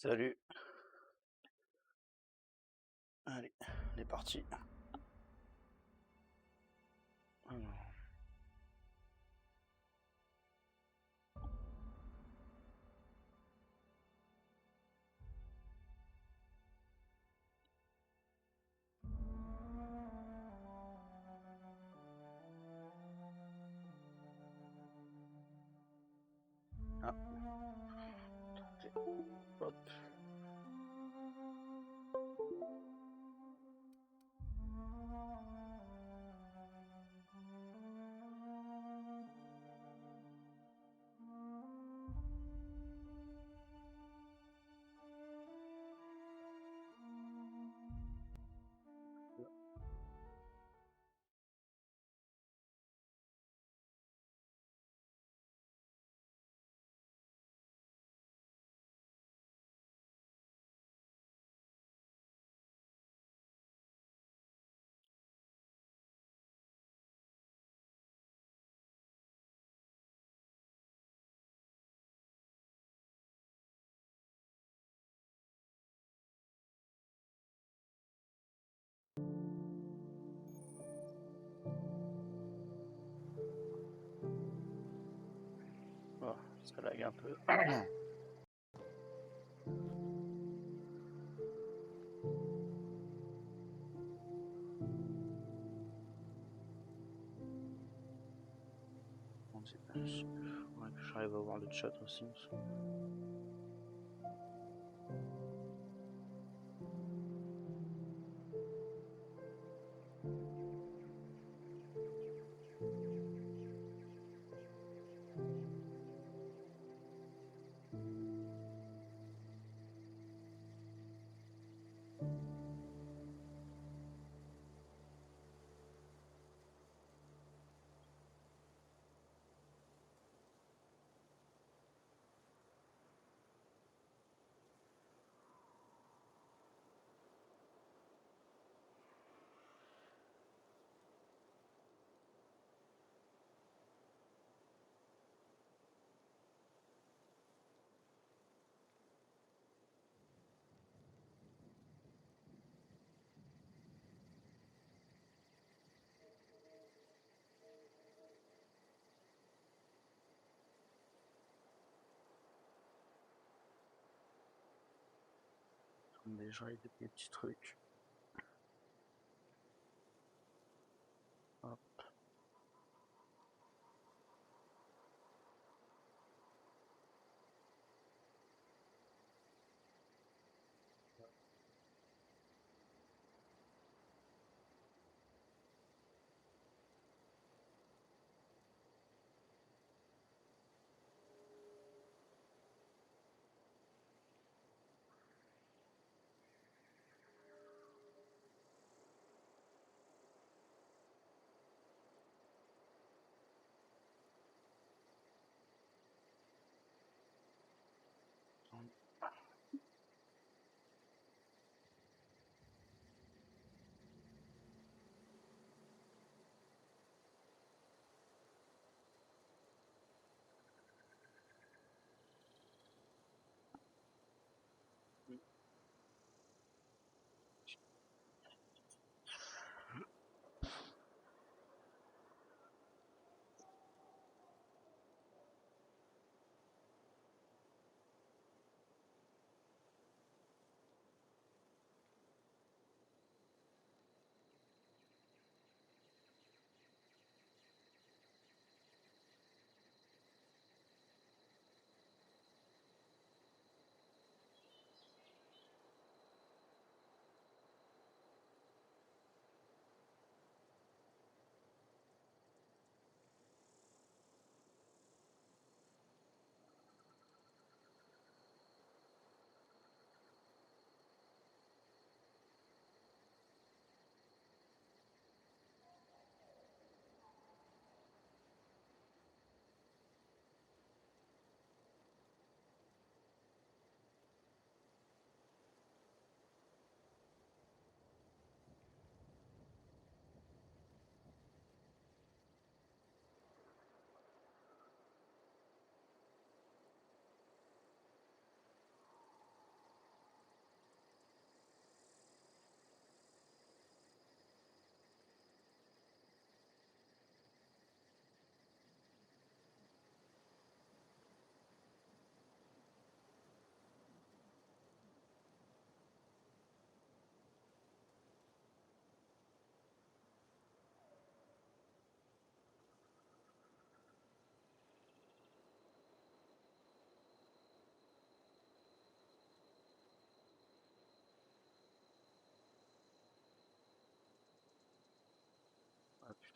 Salut. Allez, on est parti. Alors. Ah. Hop. Oh, ça lag un peu. Faudrait que j'arrive à voir le chat aussi. Déjà, il y a des petits trucs. Hop.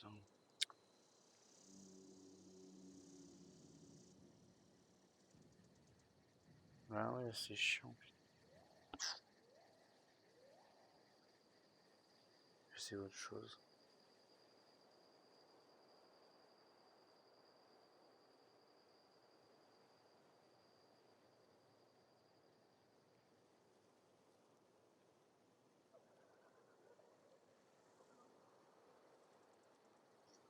putain. Ah ouais, c'est chiant. C'est autre chose.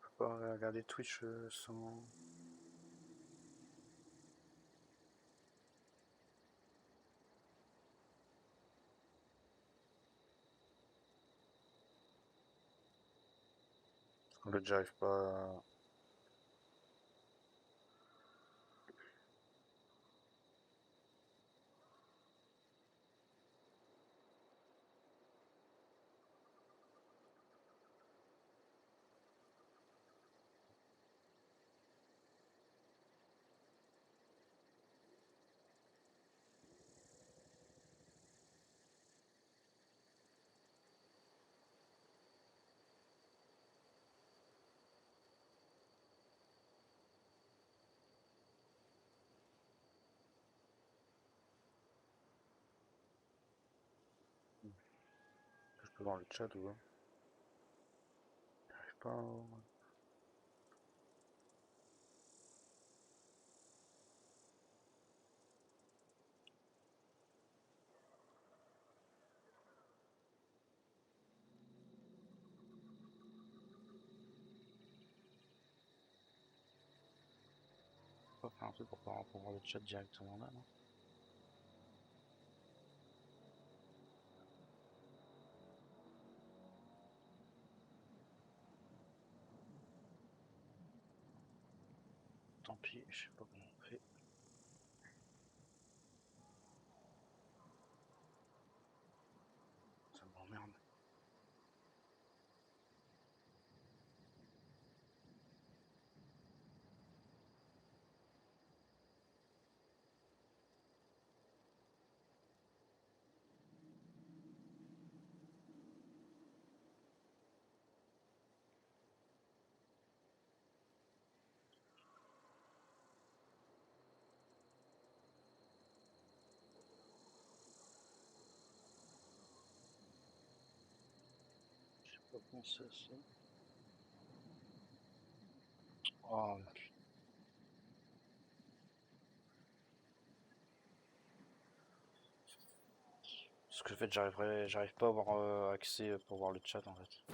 Je peux pas regarder Twitch sans... En fait, j'arrive pas à... Je peux voir le chat ou pas? J'arrive pas à... Pas faire un truc pour pouvoir voir le chat directement là, non? Tant pis, je sais pas comment on fait. Ça m'emmerde. Je sais pas penser à ça. Oh, parce que en fait, j'arrive pas à avoir accès pour voir le chat en fait.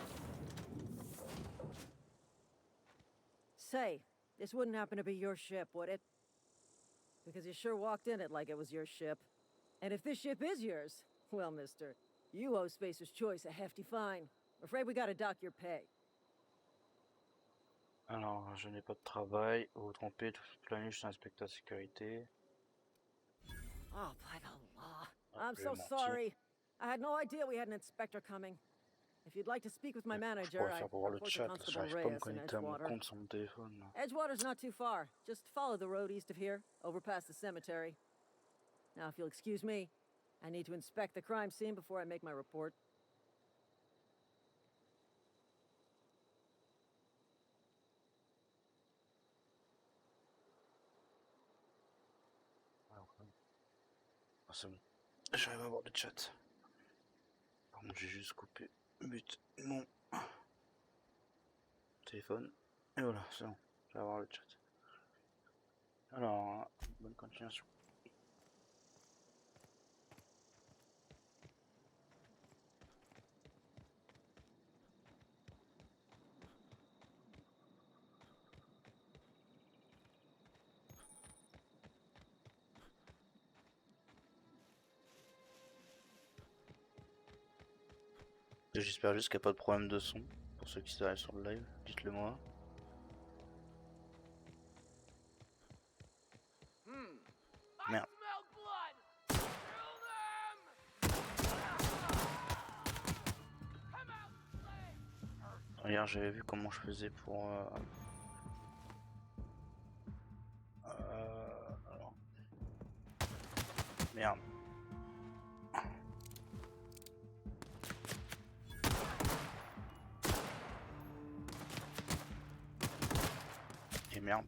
Say, this wouldn't happen to be your ship, would it? Because you sure walked in it like it was your ship. And if this ship is yours, well, mister, you owe Spacer's Choice a hefty fine. I'm afraid we gotta dock your pay. Alors, je n'ai pas de travail. Vous vous trompez, toute la nuit je suis inspecteur de sécurité. Oh, by the law. Ah, I'm j'ai so menti. sorry. I had no idea we had an inspector coming. If you'd like to speak with my Je manager, pourrais I faire pour voir le report to chat, là. Constable J'arrive pas à me Reyes in connecter à mon Edgewater. compte sur mon téléphone. Là. Edgewater's not too far. Just follow the road east of here, over past the cemetery. Now, if you'll excuse me, I need to inspect the crime scene before I make my report. Ah, c'est bon. J'arrive à voir le chat. Par contre, j'ai juste coupé mon téléphone. Et voilà, c'est bon. Je vais voir le chat. Alors, bonne continuation. J'espère juste qu'il n'y a pas de problème de son. Pour ceux qui arrivent sur le live, dites-le moi. Merde. Regarde, j'avais vu comment je faisais pour... alors... Merde. Merde.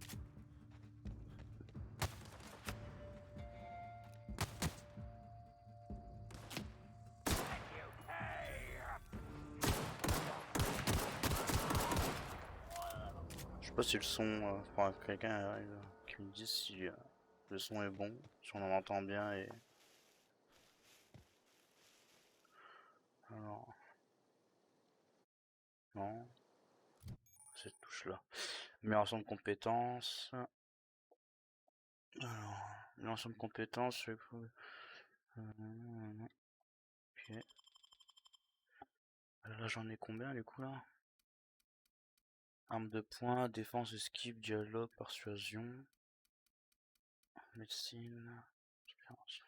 Je sais pas si le son, enfin quelqu'un arrive qui me dise si le son est bon, si on en entend bien et... Alors... Non. Cette touche là. Amélioration de compétences. Alors... Amélioration de compétences, ok. Là j'en ai combien du coup là? Arme de poing, défense, esquive, dialogue, persuasion, médecine, inspiration,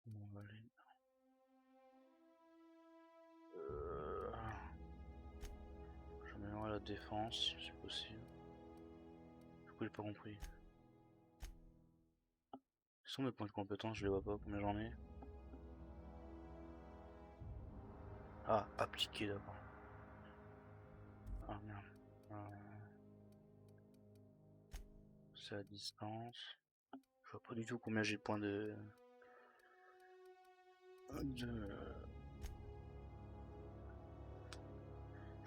on va aller. J'améliorerai la défense si c'est possible. Du coup j'ai pas compris. Quels sont mes points de compétence? Je les vois pas, combien j'en ai? Ah, appliqué d'abord. Ah merde. C'est à distance. Je vois pas du tout combien j'ai de points de... Je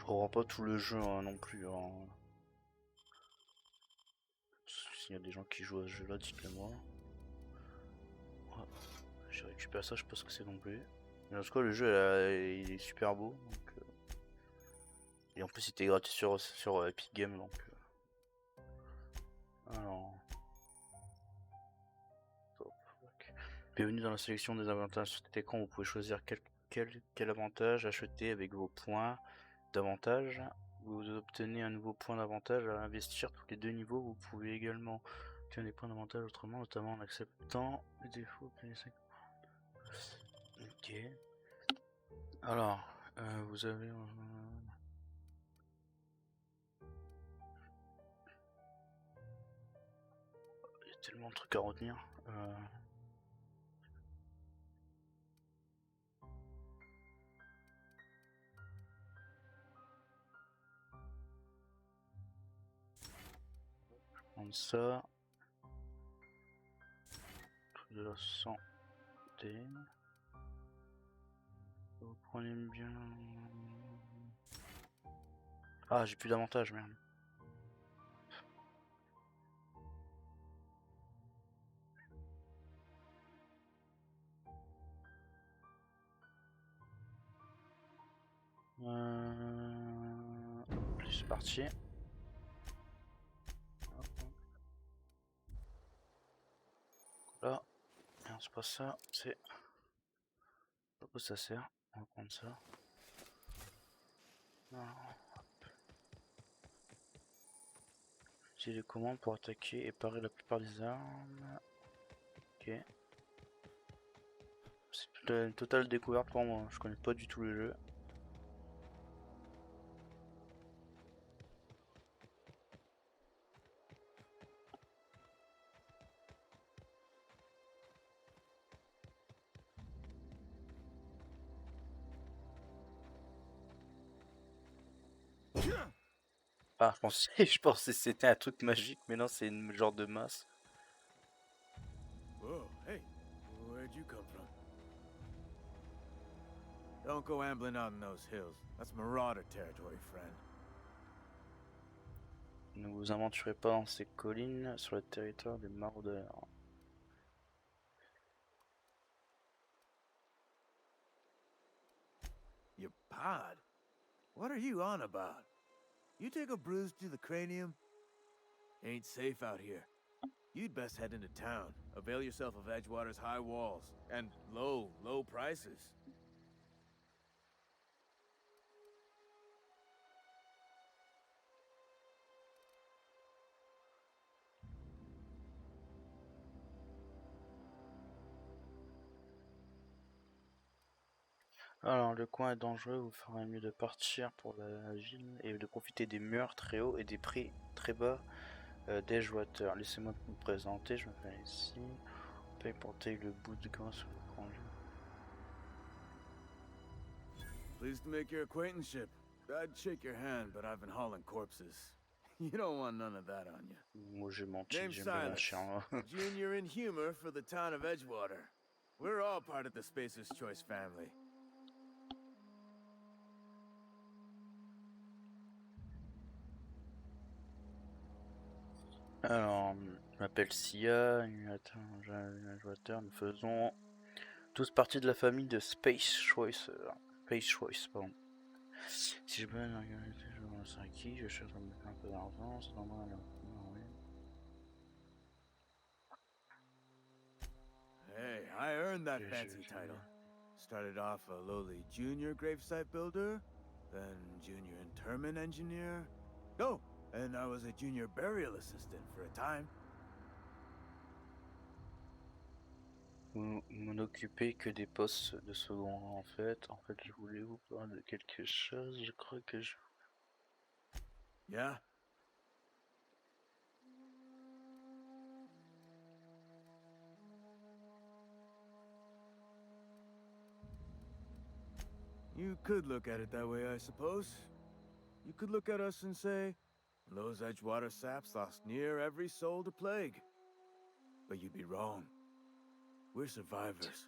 comprends pas tout le jeu hein, non plus. Hein. S'il y a des gens qui jouent à ce jeu là, dites-le moi. J'ai récupéré ça, je sais pas ce que c'est non plus. Mais en tout cas, le jeu il est super beau. Donc, et en plus, il était gratuit sur Epic Games. Donc, alors. Top. Okay. Bienvenue dans la sélection des avantages sur cet écran. Vous pouvez choisir quel avantage acheter avec vos points d'avantage. Vous obtenez un nouveau point d'avantage à investir tous les 2 niveaux. Vous pouvez également obtenir des points d'avantage autrement, notamment en acceptant les défauts. Ok. Alors, vous avez... il y a tellement de trucs à retenir. Prendre ça. De la santé. Vous prenez bien... Ah, j'ai plus d'avantage, merde. C'est parti. Là, non, c'est pas ça, c'est... À quoi ça sert? On va prendre ça. J'ai les commandes pour attaquer et parer la plupart des armes. Ok. C'est une totale découverte pour moi, je connais pas du tout le jeu. Ah, je pensais que c'était un truc magique, mais non, c'est une genre de masse. Whoa, hey, where'd you come from? Don't go ambling out in those hills. That's marauder territory, friend. Ne vous aventurez pas dans ces collines sur le territoire des maraudeurs. Your pod? What are you on about? You take a bruise to the cranium? Ain't safe out here. You'd best head into town. Avail yourself of Edgewater's high walls and low prices. Alors, le coin est dangereux, vous ferez mieux de partir pour la ville et de profiter des murs très hauts et des prés très bas d'Edgewater. Laissez-moi vous présenter, je m'appelle ici. Paye pour tailler le bout de gras sur le congé. Pleased to make your acquaintanceship. I'd shake your hand, but I've been hauling corpses. You don't want none of that on you. Moi j'ai menti, Name's j'aime bien mon Silas. chien. Junior in humor for the town of Edgewater. We're all part of the Spacer's Choice family. Alors, je m'appelle Sia, animateur, nous faisons tous partie de la famille de Space Choice. Space Choice, pardon. Si j'ai pas une régularité, je vais lancer à qui, je cherche à me faire un peu d'argent, c'est normal. Oui. Hey, I earned that fancy title. Started off a lowly junior gravesite builder, then junior interment engineer. No, and I was a junior burial assistant for a time. Vous m'occupez que des postes de second rang en fait. En fait, je voulais vous parler de quelque chose, je crois que je... Yeah? You could look at it that way, I suppose. You could look at us and say, those Edgewater saps lost near every soul to plague. But you'd be wrong. We're survivors.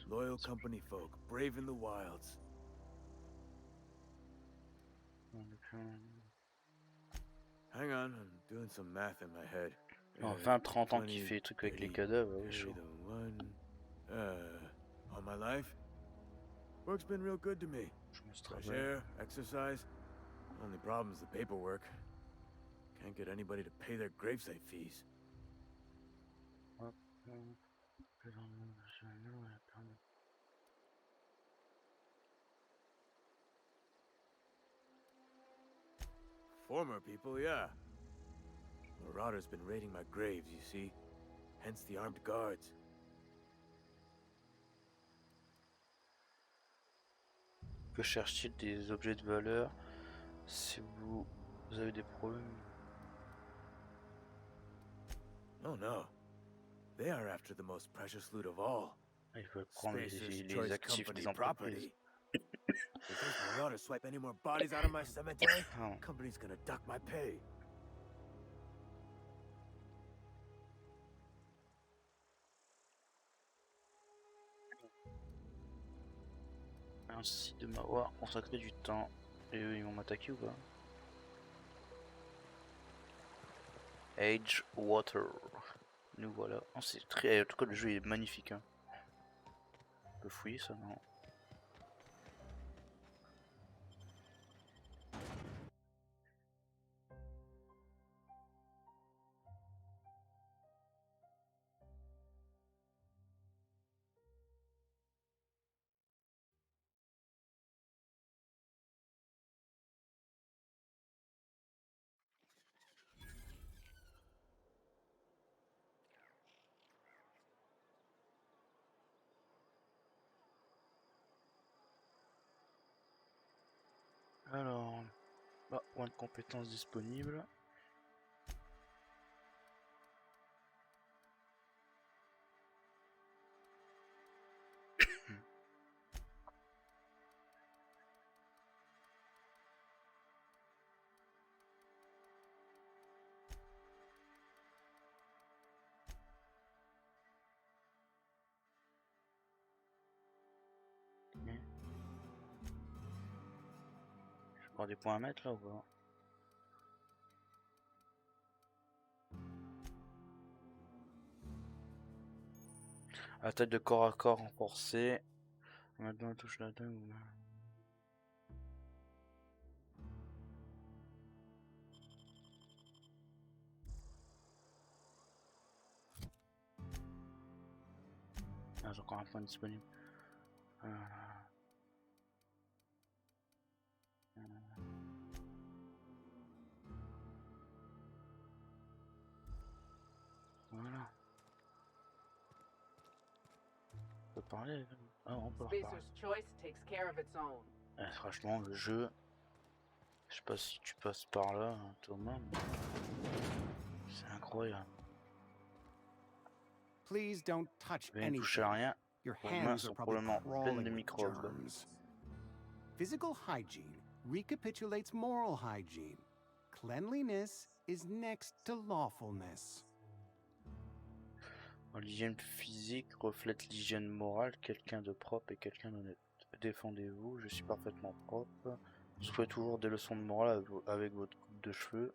Loyal company folk, braving the wilds. Hang on, I'm doing some math in my head. Oh, 20-30 ans qu'il fait des trucs avec les cadavres, ouais, chaud. All my life, work's been real good to me. Fresh air, exercise. Only problem's the paperwork. Can't get anybody to pay their gravesite fees. Former people, yeah. Marauders been raiding my graves, you see. Hence the armed guards. Que cherche-t-il des objets de valeur si vous avez des problèmes? Oh no. They are after the most precious loot of all. Il veut prendre les actifs des entreprises. If those marauders swipe any more bodies out of my cemetery, company's gonna duck my pay. Merci de m'avoir consacré du temps. Et eux, ils vont m'attaquer ou pas? Edgewater. Nous voilà. Oh, c'est très... En tout cas, le jeu est magnifique. Hein. On peut fouiller ça, non? Alors, point de compétences disponible. Je prends des points à mettre là ou pas? Attaque de corps à corps renforcée. Maintenant, touche la tête ou... Ah, j'ai encore un point disponible. Voilà. On peut parler. Ah, on peut reparler. Franchement, le jeu... Je sais pas si tu passes par là, Thomas, mais... C'est incroyable. Please don't touch Je vais ne toucher à rien. Your Vos mains hands sont are probably probablement pleines crawling de with microbes. germs. Physical hygiene recapitulates moral hygiene. Cleanliness is next to lawfulness. L'hygiène physique reflète l'hygiène morale, quelqu'un de propre et quelqu'un d'honnête. Défendez-vous, je suis parfaitement propre. Soyez toujours des leçons de morale avec votre coupe de cheveux.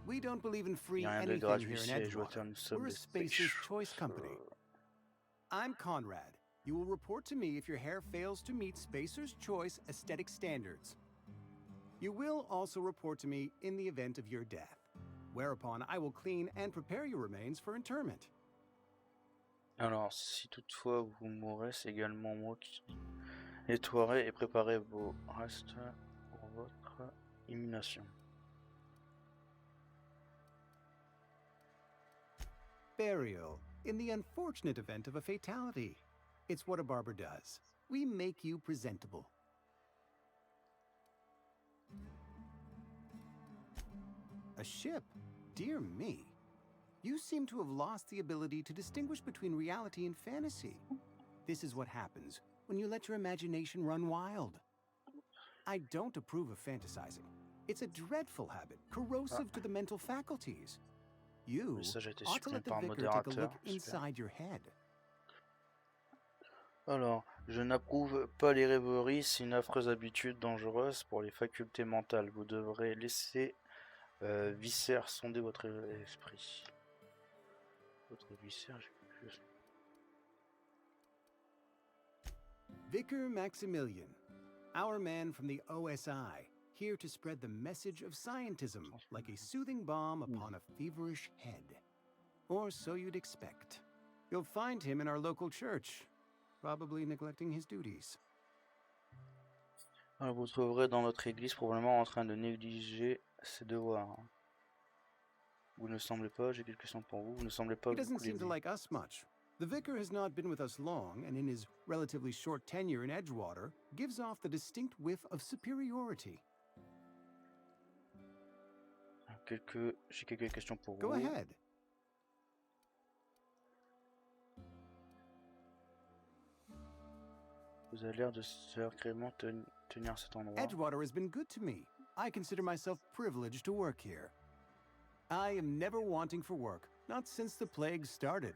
We don't believe in Il free n'y a rien de anything gratuit here in ici à Edgewater, Edgewater. nous sommes We're a des Spacer's Choice company. I'm Conrad. You will report to me if your hair fails to meet Spacer's Choice aesthetic standards. You will also report to me in the event of your death, whereupon I will clean and prepare your remains for interment. Alors, si toutefois vous mourrez, c'est également moi qui nettoierai et préparerai vos restes pour votre inhumation. Burial, in the unfortunate event of a fatality. It's what a barber does. We make you presentable. A ship? Dear me. You seem to have lost the ability to distinguish between reality and fantasy. This is what happens when you let your imagination run wild. I don't approve of fantasizing. It's a dreadful habit, corrosive to the mental faculties. You message a été ought to supprimé let the par un vicar take a modérateur. look Super. inside your head. Alors, je n'approuve pas les rêveries, c'est une affreuse habitude dangereuse pour les facultés mentales. Vous devrez laisser viscère sonder votre esprit. Votre viscère, j'ai plus. Vicar Maximilian, our man from the OSI, here to spread the message of scientism like a soothing balm upon a feverish head. Or so you'd expect. You'll find him in our local church, probably neglecting his duties. Alors, vous trouverez dans notre église probablement en train de négliger ses devoirs. Vous ne semblez pas, j'ai quelques questions pour vous, vous ne semblez pas He doesn't beaucoup seem to l'aimer. like us much. The vicar has not been with us long, and in his relatively short tenure in Edgewater, gives off the distinct whiff of superiority. J'ai quelques questions pour Go vous. ahead. Vous avez l'air de sacrément tenir cet endroit. Edgewater has been good to me. I consider myself privileged to work here. I am never wanting for work, not since the plague started.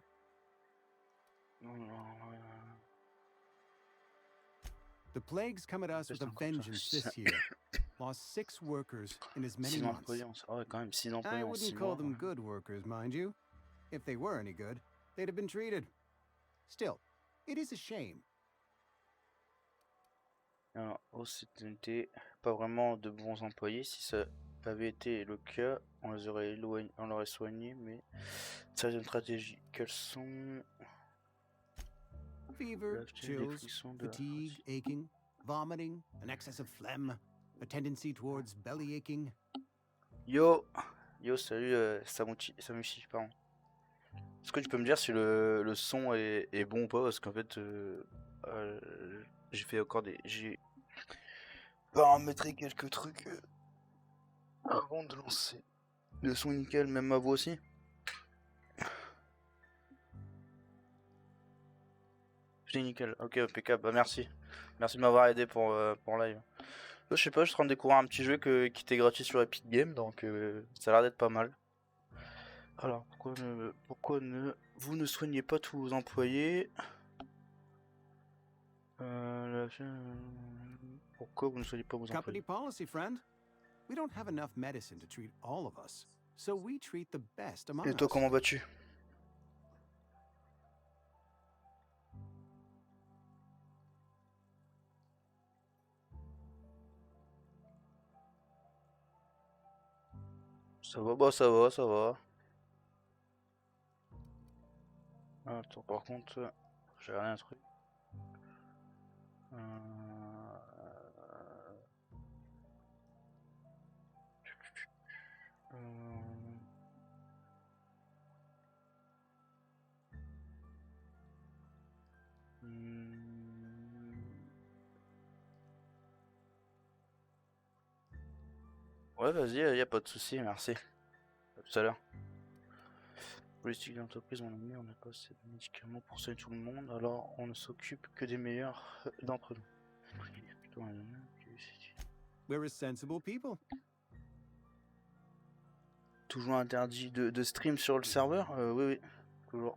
The plague's come at us with a vengeance this year. Lost 6 workers in as many 6 months. employés, ah ouais, quand même 6 I employés en 6 wouldn't call mois. them good workers, mind you. If they were any good, they'd have been treated. Still, it is a shame. Alors, c'était pas vraiment de bons employés. Si ça avait été le cas, on les aurait éloignés, on l'aurait soigné, mais ça c'est une stratégie. Quelles sont Fever, chills, fatigue, aching, vomiting, an excess of phlegm, a tendency towards belly aching. Yo, salut, Samuchi, pardon. Est-ce que tu peux me dire si le son est bon ou pas? Parce qu'en fait, j'ai fait encore j'ai paramétré quelques trucs avant de lancer. Le son est nickel, même ma voix aussi. J'ai nickel, ok, impeccable, bah merci. Merci de m'avoir aidé pour live. Je sais pas, je suis en train de découvrir un petit jeu qui était gratuit sur Epic Games, donc ça a l'air d'être pas mal. Alors, pourquoi vous ne soignez pas tous vos employés? Pourquoi vous ne soignez pas vos Company employés? policy, friend. We don't have enough medicine to treat all of us, so we treat the best among Et toi, us. comment vas-tu? Ça va, bah ça va. Attends, par contre, j'ai regardé un truc. Ouais, vas-y, y a pas de souci, merci. À tout à l'heure. Politique d'entreprise, mon ami, on n'a pas assez de médicaments pour soigner tout le monde, alors on ne s'occupe que des meilleurs d'entre nous. Plutôt un homme qui- We're a sensible people. Toujours interdit de stream sur le serveur Oui, oui, toujours.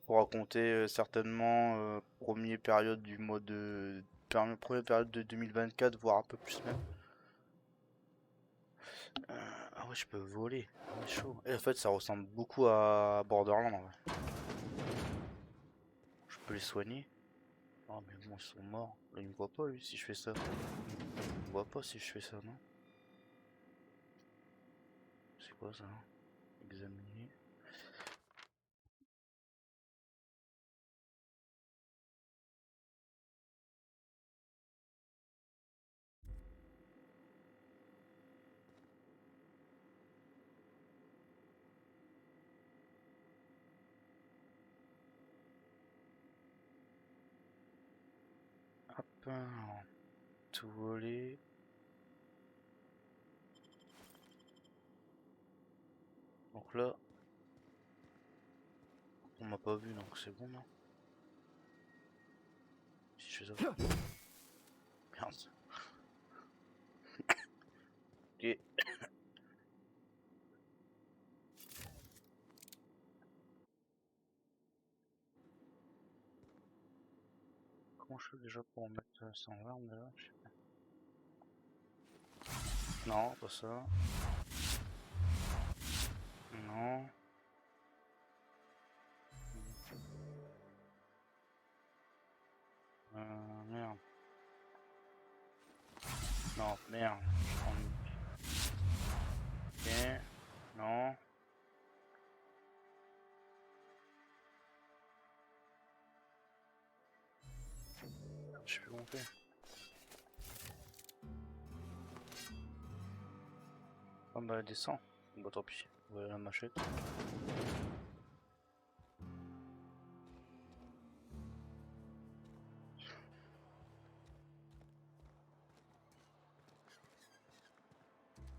Pour raconter certainement première période du mode première période de 2024, voire un peu plus même. Ah ouais, je peux voler, c'est chaud. Et en fait, ça ressemble beaucoup à Borderlands en vrai. Je peux les soigner. Oh mais bon, ils sont morts. Là, il me voit pas lui si je fais ça. Il me voit pas si je fais ça, non? C'est quoi ça? Examiner. Hop, tout voler. Donc là, on m'a pas vu donc c'est bon, non? Si je fais ça. Merde. Ok. Comment je fais déjà pour mettre ça en arme là? Je sais pas. Non, pas ça. Non. Merde. Non, merde. Ok. Non. Je sais plus comment on fait. Ah bah descend. Bah tant pis. Voilà la machette.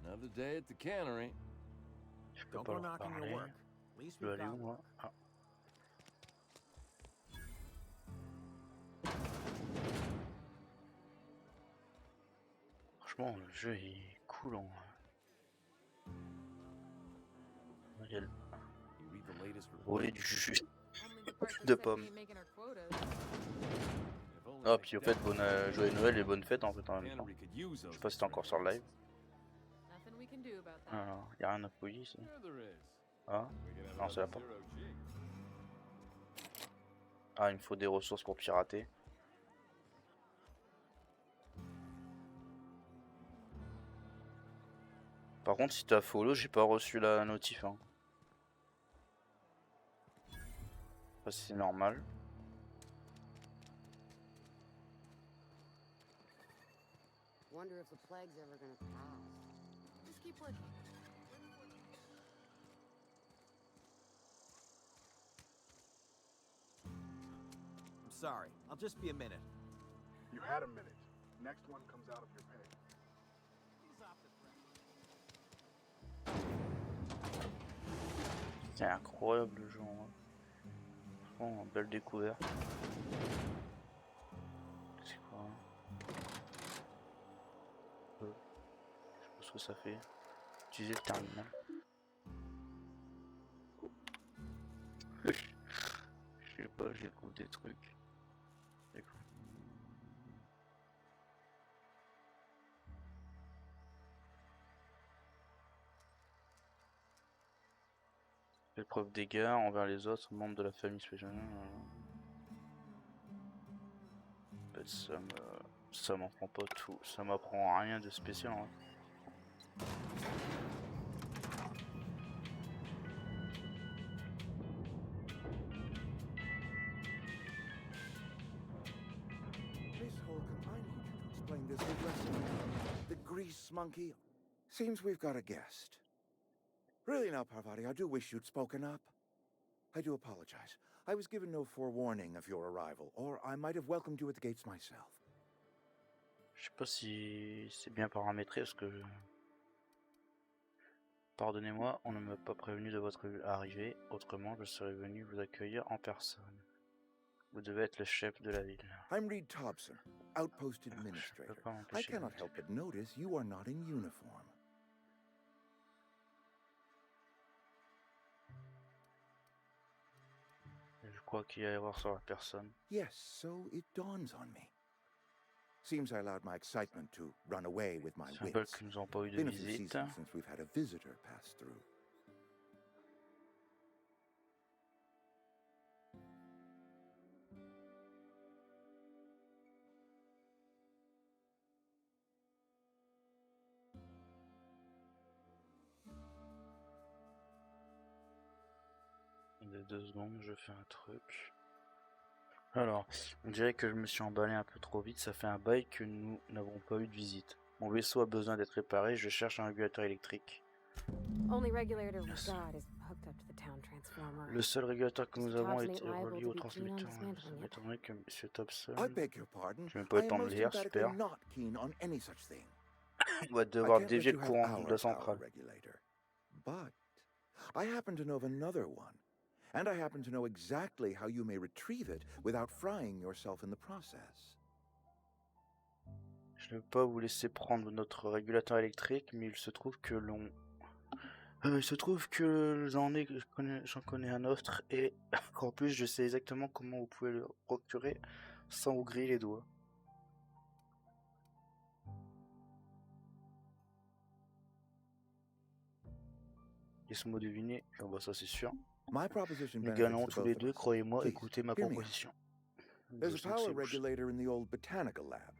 Another day at the cannery. Je peux Don't pas go leur knocking your parler. work. At least Je peux we've aller où got moi? work. Ah. Franchement, le jeu est cool en. Il y a le You read the latest report. volet du jus Only the part that de said pommes. we ain't making our quotas. If only Ah, they puis au fait, bonne joyeux Noël et bonne fête en fait en même temps. cannery could use Je those sais pas si t'es encore sur le live. Nothing we can do about that. Alors, y a rien à fouiller ici. Sure there is. Ah, We can have non, c'est la another porte. 0G. Ah, il me faut des ressources pour pirater. Par contre, si t'as follow, j'ai pas reçu la notif. Hein. Je sais pas si c'est normal. Wonder if the plague's ever gonna pass. Just keep working. I'm sorry. I'll just be a minute. You had a minute. Next one comes out of your pay. C'est incroyable le jeu. Hein. Franchement, belle découverte. C'est quoi hein Je sais pas ce que ça fait. Utiliser le terminal. Je sais pas, je découvre des trucs. D'accord. Fait preuve d'égard envers les autres membres de la famille spéciale. En fait, ça m'apprend pas tout. Ça m'apprend rien de spécial. Hein. Miss Holcomb, I need you to explain this address. The grease monkey. Seems we've got a guest. Really now, Parvati, I do wish you'd spoken up. I do apologize. I was given no forewarning of your arrival, or I might have welcomed you at the gates myself. Je sais pas si c'est bien paramétré parce que... Pardonnez-moi, on ne m'a pas prévenu de votre arrivée, autrement je serais venu vous accueillir en personne. Vous devez être le chef de la ville. I'm Reed Thompson, Outpost Je peux Administrator. pas I m'empêcher de cannot noter. help but notice you are not in uniform. Je crois qu'il y a erreur sur la personne. Yes, so it dawns on me. Seems I allowed my excitement to run away with my C'est un bug wits. que nous n'avons pas eu de Been a few visite. seasons since we've had a visitor pass through. De 2 secondes, je fais un truc. Alors, on dirait que je me suis emballé un peu trop vite. Ça fait un bail que nous n'avons pas eu de visite. Mon vaisseau a besoin d'être réparé. Je cherche un régulateur électrique. Only regulator we've got is hooked up to the town transformer. Le seul régulateur que nous Mr. avons Thompson été ain't liable relié to au be keen on transmetteur. dismantling Ça it. m'étonnerait que M. Thompson... I beg your pardon. J'ai même pas eu I le temps am de most lire, emphatically super. not keen on any such thing. On va I devoir can't let dévier you le have courant de our la power centrale. regulator. But I happen to know of another one. And I happen to know exactly how you may retrieve it without frying yourself in the process. Je ne veux pas vous laisser prendre notre régulateur électrique, mais il se trouve que j'en connais un autre, et en plus je sais exactement comment vous pouvez le procurer sans vous griller les doigts. Laisse-moi deviner, ah bah ça c'est sûr. My proposition Nous benefits gagnons the tous both les of deux, us. croyez-moi, Please, écoutez ma hear me out. proposition. There's a Je sais que power c'est bouche. regulator in the old botanical lab.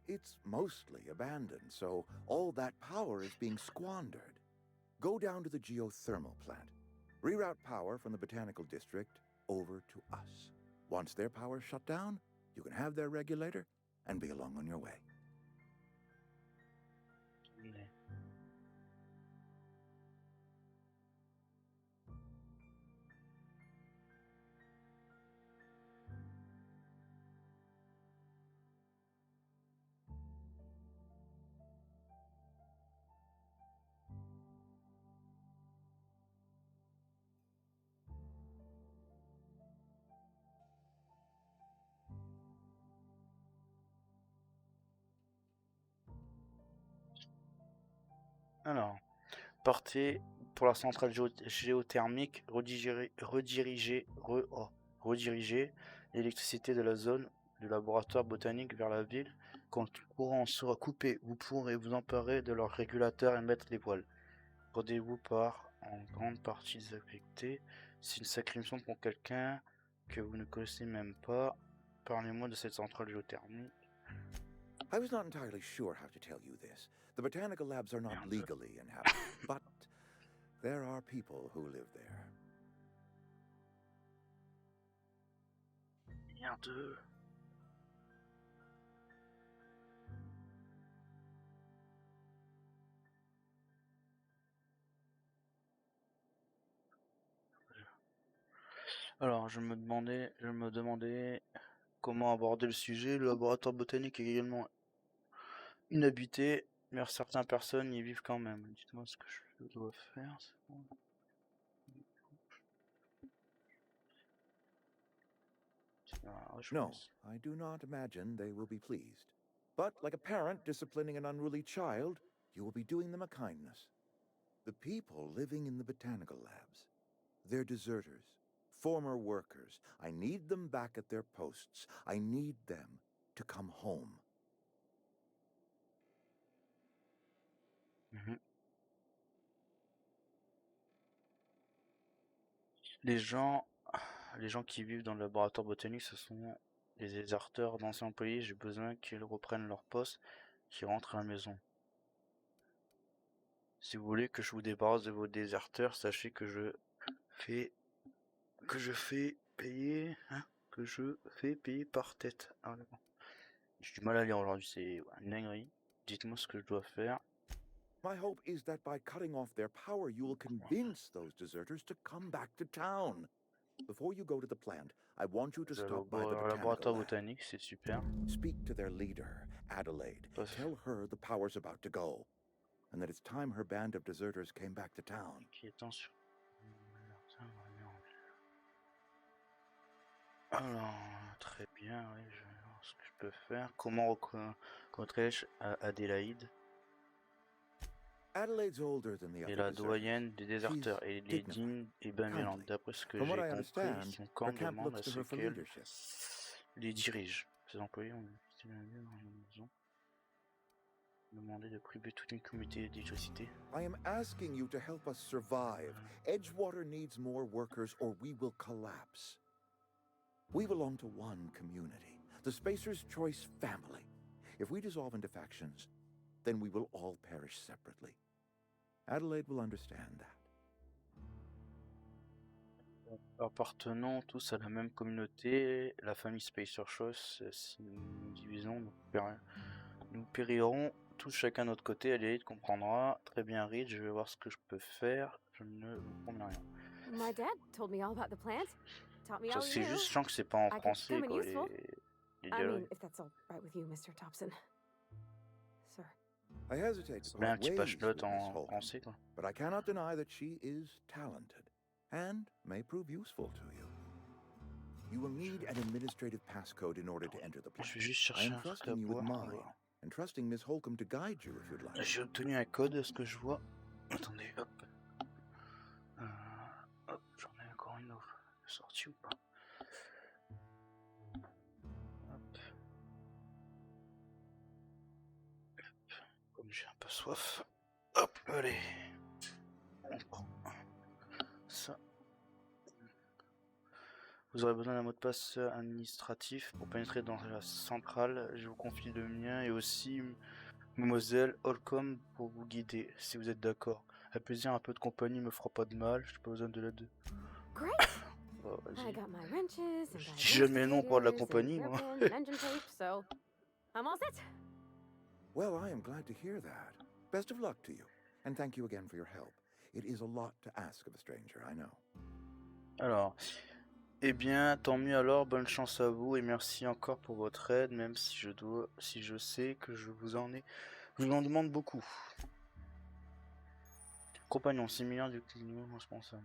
It's mostly abandoned, so all that power is being squandered. Go down to the geothermal plant. Reroute power from the botanical district over to us. Once their power's shut down, you can have their regulator and be along on your way. Alors, partez pour la centrale géothermique, rediriger l'électricité de la zone du laboratoire botanique vers la ville. Quand le courant sera coupé, vous pourrez vous emparer de leur régulateur et mettre les voiles. Rendez-vous par en grande partie désaffecté. C'est une sacrée mission pour quelqu'un que vous ne connaissez même pas. Parlez-moi de cette centrale géothermique. I was not entirely sure how to tell you this. The botanical labs are not legally inhabited, but there are people who live there. Merde. Alors, je me demandais comment aborder le sujet. Le laboratoire botanique est également inhabité, mais certaines personnes y vivent quand même. Dites-moi ce que je dois faire. C'est bon. No, I do not imagine they will be pleased. But like a parent disciplining an unruly child, you will be doing them a kindness. The people living in the botanical labs, they're deserters, former workers. I need them back at their posts. I need them to come home. Les gens qui vivent dans le laboratoire botanique, ce sont les déserteurs d'anciens employés. J'ai besoin qu'ils reprennent leur poste, qu'ils rentrent à la maison. Si vous voulez que je vous débarrasse de vos déserteurs, sachez que je fais payer, par tête. Ah, j'ai du mal à lire aujourd'hui, c'est une dinguerie. Dites-moi ce que je dois faire. My hope is that by cutting off their power, you will convince those deserters to come back to town. Before you go to the plant, I want you to Le stop by the laboratoire botanical lab. botanique, c'est super. Speak to their leader, Adelaide. Parce- Tell her the power's about to go, and that it's time her band of deserters came back to town. Qui est en sur... Alors, très bien, oui, je vais voir ce que je peux faire. Comment rencontrer-je Adélaïde Adelaide's older than the et other la deserters. doyenne des déserteurs. Et les dignified, dignes et bienveillantes. kindly. D'après ce que From what j'ai I compris, understand, son her camp camp demande à looks to ce her for qu'elle leadership. les dirige. Ses employés ont demandé de priver toute une communauté d'électricité. I am asking you to help us survive. Edgewater needs more workers or we will collapse. We belong to one community, the Spacer's Choice family. If we dissolve into factions, then we will all perish separately. Adelaide will understand that. Appartenons tous à la même communauté, la famille Spacer Choice. Si nous nous divisons, nous périrons tous chacun de notre côté. Adelaide comprendra. Très bien, Reed, je vais voir ce que je peux faire. Je ne vous promets rien. My dad told me all about the plant. Taught me Ça, all he c'est knew. juste, je sens que c'est pas en I could français, come in quoi, useful. les I mean, dialogues. if that's all right with you, Mr. Thompson. Sir. I hesitate to C'est bien un part petit ways page note with Miss en Holcomb, français, quoi. but I cannot deny that she is talented and may prove useful to you. You will need an administrative passcode in order to enter the plant. Je vais juste I chercher am un truc à trusting you with boire. mine, and trusting Miss Holcomb to guide you if you'd like. J'ai obtenu un code, est-ce que je vois? Attendez, hop. Hop, j'en ai encore une autre. Sortie ou pas? Hop. Comme j'ai un peu soif. Hop, allez. On prend ça. Vous aurez besoin d'un mot de passe administratif pour pénétrer dans la centrale. Je vous confie le mien et aussi Mademoiselle Holcomb pour vous guider, si vous êtes d'accord. À plaisir, un peu de compagnie me fera pas de mal. J'ai pas besoin de l'aide. Great. Oh, I vas-y. got my wrenches and Je my dis jamais non pour de la indicators and compagnie, moi. hairpins and engine tape, so I'm all set. Well, I am glad to hear that. Best of luck to you, and thank you again for your help. It is a lot to ask of a stranger, I know. Alors, eh bien, tant mieux alors, bonne chance à vous et merci encore pour votre aide, même si je sais que je vous en demande beaucoup. Compagnon, 6 millions du client responsable.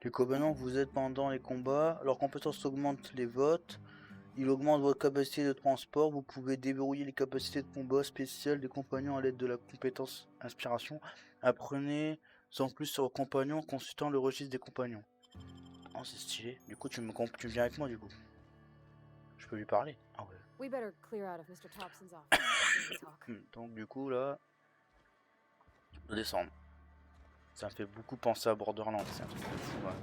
Les compagnons vous aident pendant les combats, leurs compétences augmentent les votes, ils augmentent votre capacité de transport, vous pouvez déverrouiller les capacités de combat spéciales des compagnons à l'aide de la compétence inspiration. Apprenez en plus sur vos compagnons en consultant le registre des compagnons. Oh, c'est stylé. Du coup, tu viens avec moi, du coup. Je peux lui parler. Ah ouais. We better clear out of Mr. Thompson's office before we talk. Donc, du coup, là, je peux descendre. Ça me fait beaucoup penser à Borderlands. C'est un truc de fou, ouais.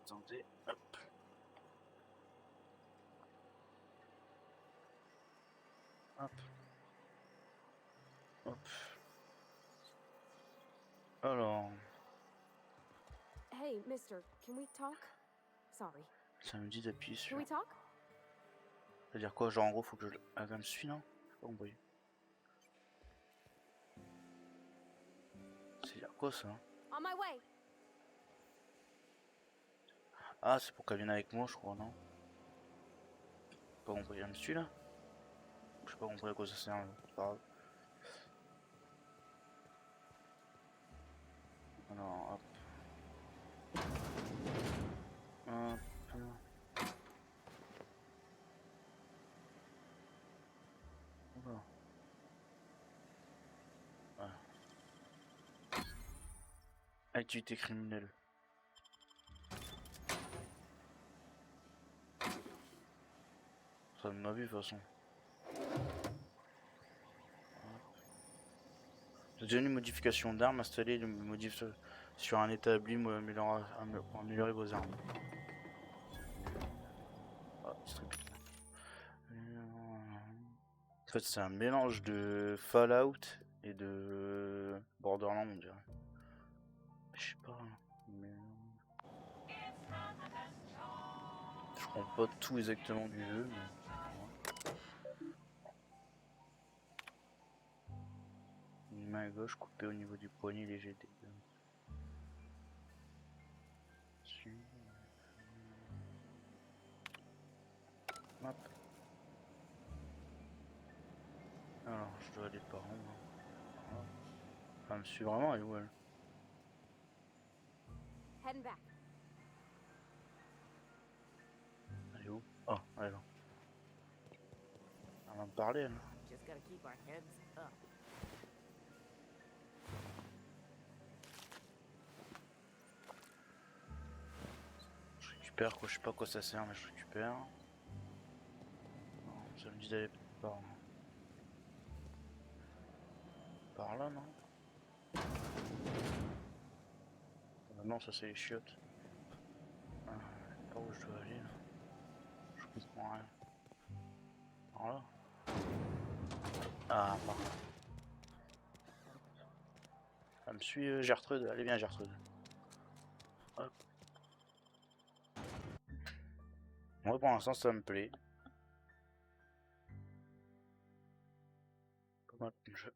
Attendez, hop. Hop. Hop. Alors, Hey, mister, can we talk? Sorry. ça me dit d'appuyer Can sur... we talk? C'est-à-dire quoi? Genre en gros, faut que je... Ah, comme je suis là? J'ai pas compris. C'est-à-dire quoi ça? On my way. Ah, c'est pour qu'elle vienne avec moi, je crois, non? J'ai pas compris, elle me suit là? Je sais pas compris à quoi ça sert, c'est pas grave. Alors, hop. Hop. Oula. Voilà. Activité criminelle. Ça m'a vu de toute façon. J'ai déjà une modification d'armes installée, le modif sur un établi pour améliorer vos armes. Ah, distribue. En fait, c'est un mélange de Fallout et de Borderlands, on dirait. Je sais pas, mais... Je comprends pas tout exactement du jeu, mais... Une main gauche coupée au niveau du poignet léger des deux. Hop. Alors, je dois aller par où, hein. Elle me suit vraiment, elle est où elle? Heading back. Elle est où? Oh, elle est là. Elle va me parler, elle. Just gotta keep our heads up. Je récupère quoi, je sais pas à quoi ça sert, mais je récupère. Non, ça me dit d'aller par là. Par là, non? Non, ça c'est les chiottes. Par où je dois aller là? Je comprends rien. Par là? Ah, par là. Elle me suit, Gertrude. Allez bien, Gertrude. Hop. Moi, pour l'instant, ça me plaît. Pas mal comme jeu.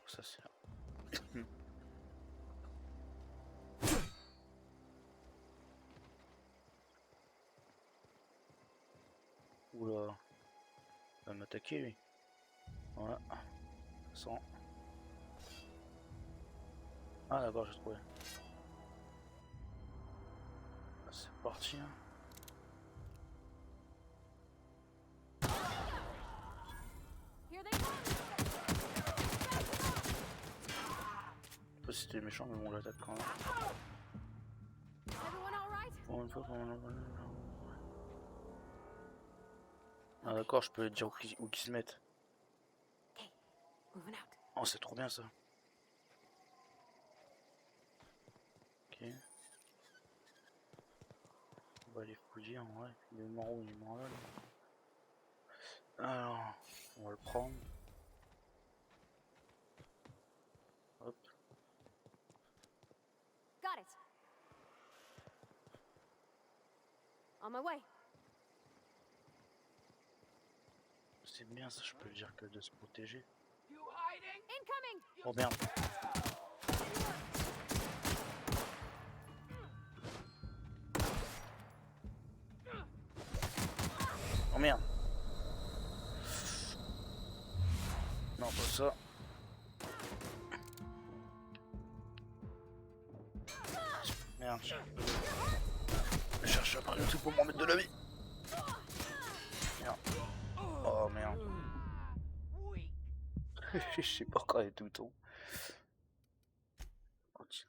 Ça sert. Oula. Il va m'attaquer lui. Voilà. Sans. Ah d'accord, j'ai trouvé. C'est parti. Hein. Here they come. Je sais pas si c'était méchant, mais bon, on l'attaque quand même. Everyone all right? Pour une fois, ah d'accord, je peux dire où qu'ils se mettent. Okay, moving out. Oh, c'est trop bien ça. Ok. On va aller fouiller en vrai. Il est mort où? Il est mort là. Alors, on va le prendre. Hop. Got it. On my way. C'est bien ça, je peux le dire que de se protéger. Incoming. Oh merde. Oh merde. Non, pas ça. Merde. Je cherche à prendre le truc pour m'en mettre de la vie. Merde. Oh merde. Je sais pas quand il est tout le temps. Oh, tiens.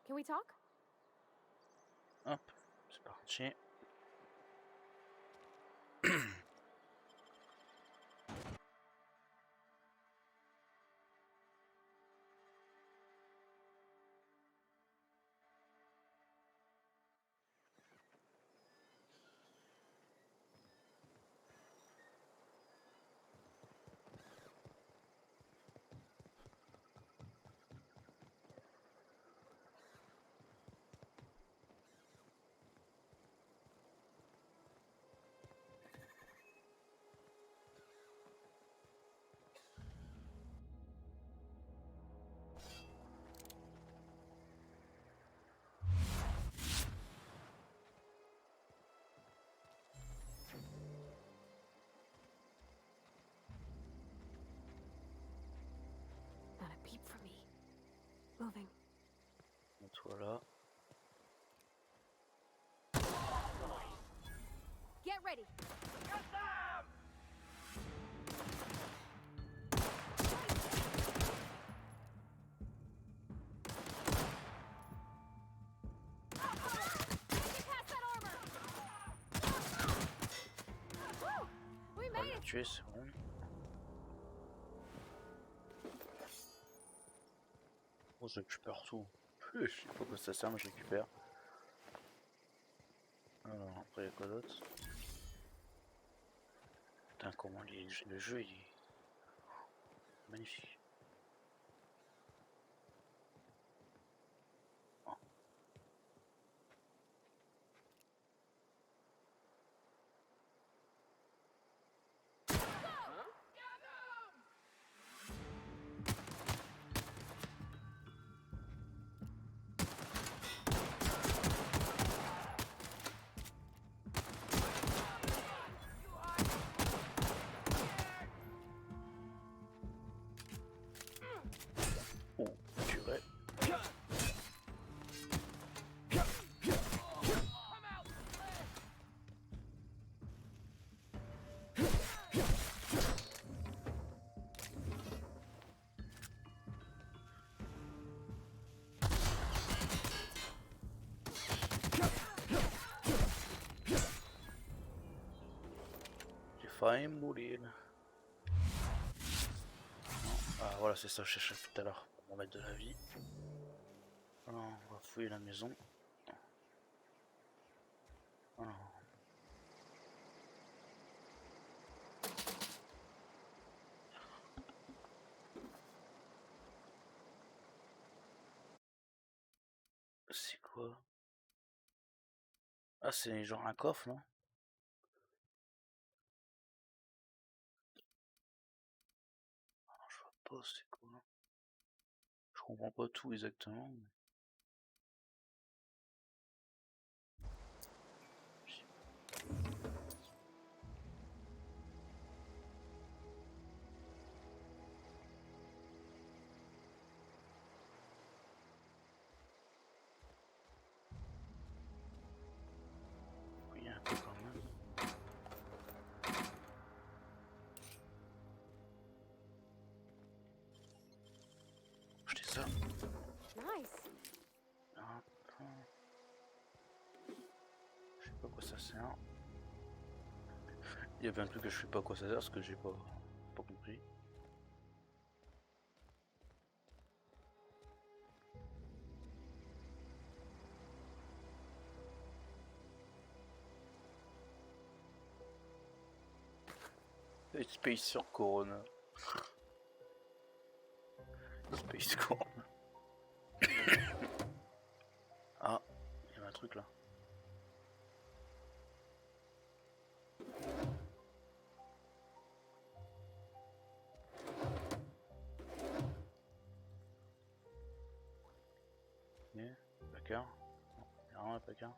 Can we talk? Hop, c'est parti. soit là. Get ready. On va le tuer, c'est bon. Oh, je récupère tout. Je sais pas quoi ça sert, mais je récupère. Alors, après, il y a quoi d'autre? Putain, comment le jeu il est magnifique. Oh. Oh, purée. J'ai failli mourir. Ah voilà, c'est ça que je cherchais tout à l'heure pour remettre de la vie. Alors, on va fouiller la maison. Alors. C'est quoi? Ah, c'est genre un coffre, non? Alors, je vois pas, c'est quoi? Je comprends pas tout exactement. Oui, un peu quand même. Acheter ça. Nice. Je sais pas quoi ça sert. Il y avait un truc que je sais pas quoi ça sert parce que j'ai pas compris. Space sur Corona. Space Corona. Ah, il y avait un truc là. Placard. Il y a vraiment un placard.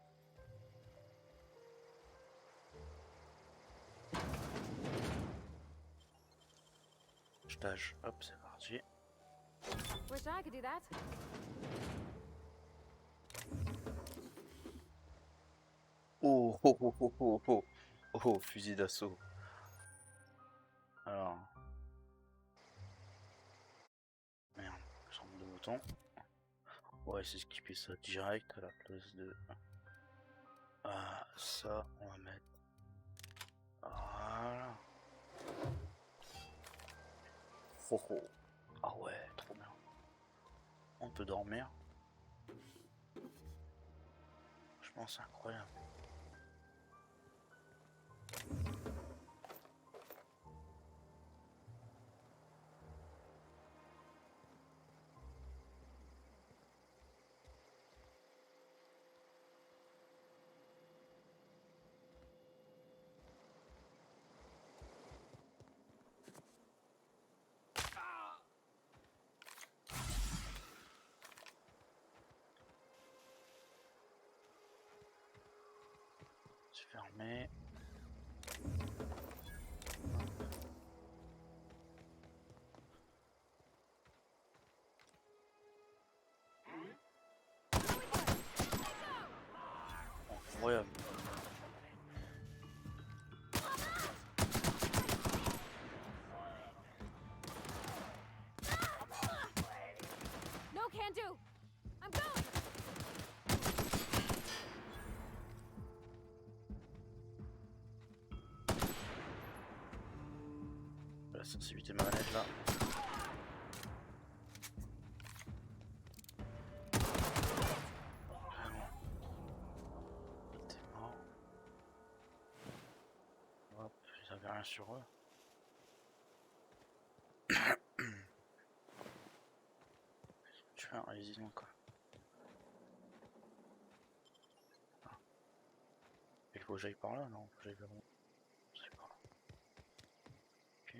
Stage, hop, c'est parti. Wish I could do that. Oh, oh, oh, oh, oh, oh, oh, fusil d'assaut. Alors. Merde, chambre de bouton. On va essayer de skipper ça direct à la place de. Ah, ça, on va mettre. Voilà. Oh, oh. Ah ouais, trop bien. On peut dormir. Je pense c'est incroyable. C'est fermé. La sensibilité de ma manette là. Vraiment. T'es mort. Hop, ils avaient rien sur eux. Tu fais un résistant quoi. Ah. Il faut que j'aille par là, non? Faut que j'aille vers où? J'aille par là. Ok.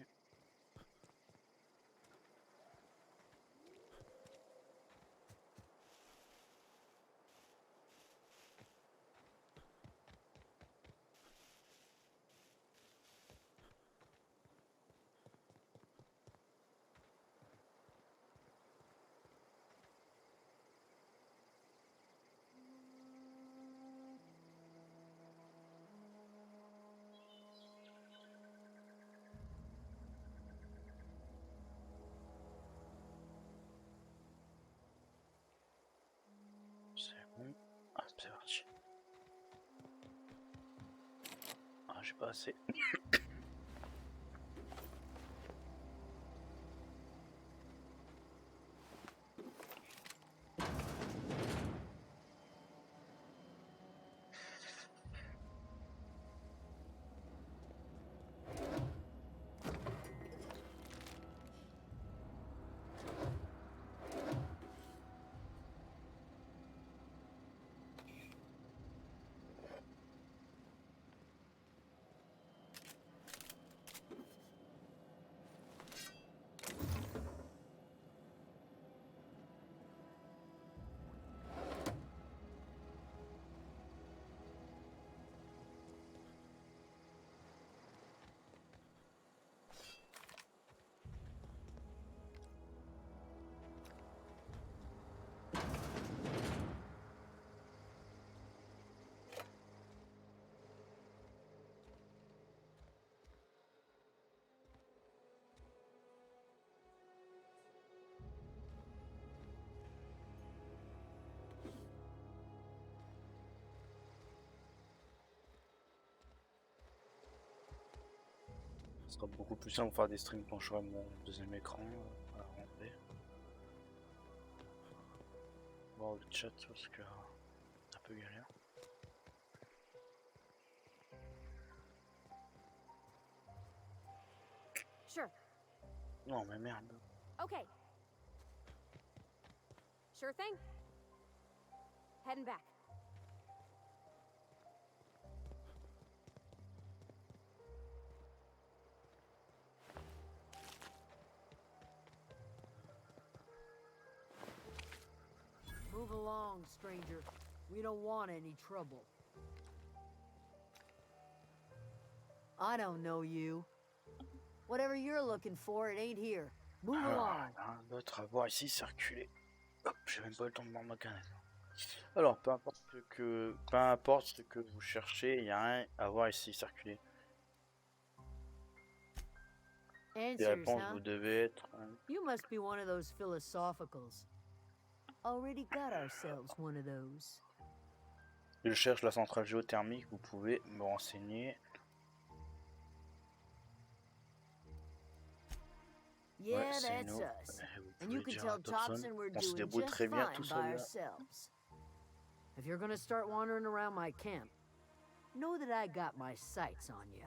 C'est bon. Ah, c'est parti. Ah, j'ai pas assez. Ce sera beaucoup plus simple pour faire des streams quand je ferai mon deuxième écran à rentrer. Voir le chat parce que c'est un peu galère. Sure. Non mais merde. Okay. Sure thing. Heading back. Move along, stranger. We don't want any trouble. I don't know you. Whatever you're looking for, it ain't here. Move along. Rien d'autre à voir ici, circuler. Hop, j'ai même pas eu le temps de prendre ma canette. Alors, peu importe ce que vous cherchez, il y a rien à voir ici, circuler. Des Answers, réponses, huh? vous devez être. You must be one of those philosophicals. Already got ourselves one of those. Je cherche la centrale géothermique, vous pouvez me renseigner. Yeah, Ouais, c'est that's nous. us. Vous And you pouvez can dire à tell Thompson Thompson we're qu'on se doing débrouille just très bien tout fine seul by là. ourselves. If you're gonna start wandering around my camp, know that I got my sights on you.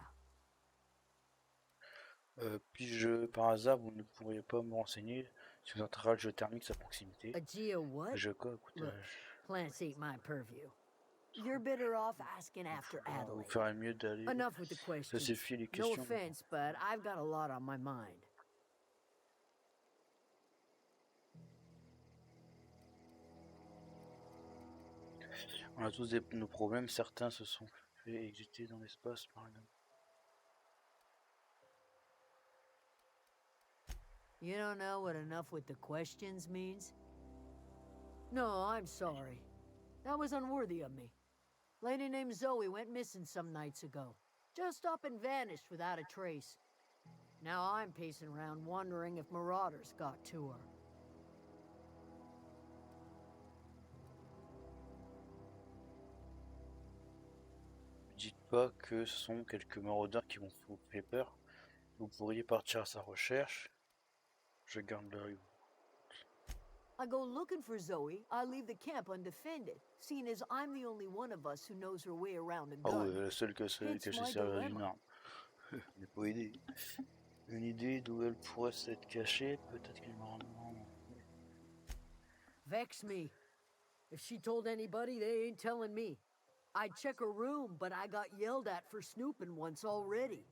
Puis-je, par hasard, vous ne pourriez pas me renseigner sur une centrale géothermique à proximité? A geo what? Je quoi, écoute, Look, plants ain't my purview. You're better off asking after vous Adelaide. ferez mieux d'aller. Enough with the Ça questions. suffit les No questions. offense, but I've got a lot on my mind. On a tous nos problèmes, certains se sont fait exécuter dans l'espace par exemple. You don't know what enough with the questions means? No, I'm sorry. That was unworthy of me. Lady named Zoe went missing some nights ago. Just up and vanished without a trace. Now I'm pacing around wondering if marauders got to her. Dites pas que ce sont quelques maraudeurs qui vont vous faire peur. Vous pourriez partir à sa recherche. Je garde l'œil. I go looking for Zoe, I leave the camp undefended, seeing as I'm the only one of us who knows her way around a Ah gun. ouais, la seule que sait Hence my servir d'une dilemma. arme. Je n'ai pas idée. Une idée d'où elle pourrait s'être cachée, peut-être qu'elle m'a rendu. Vex me. If she told anybody, they ain't telling me. I'd check her room, but I got yelled at for snooping once already.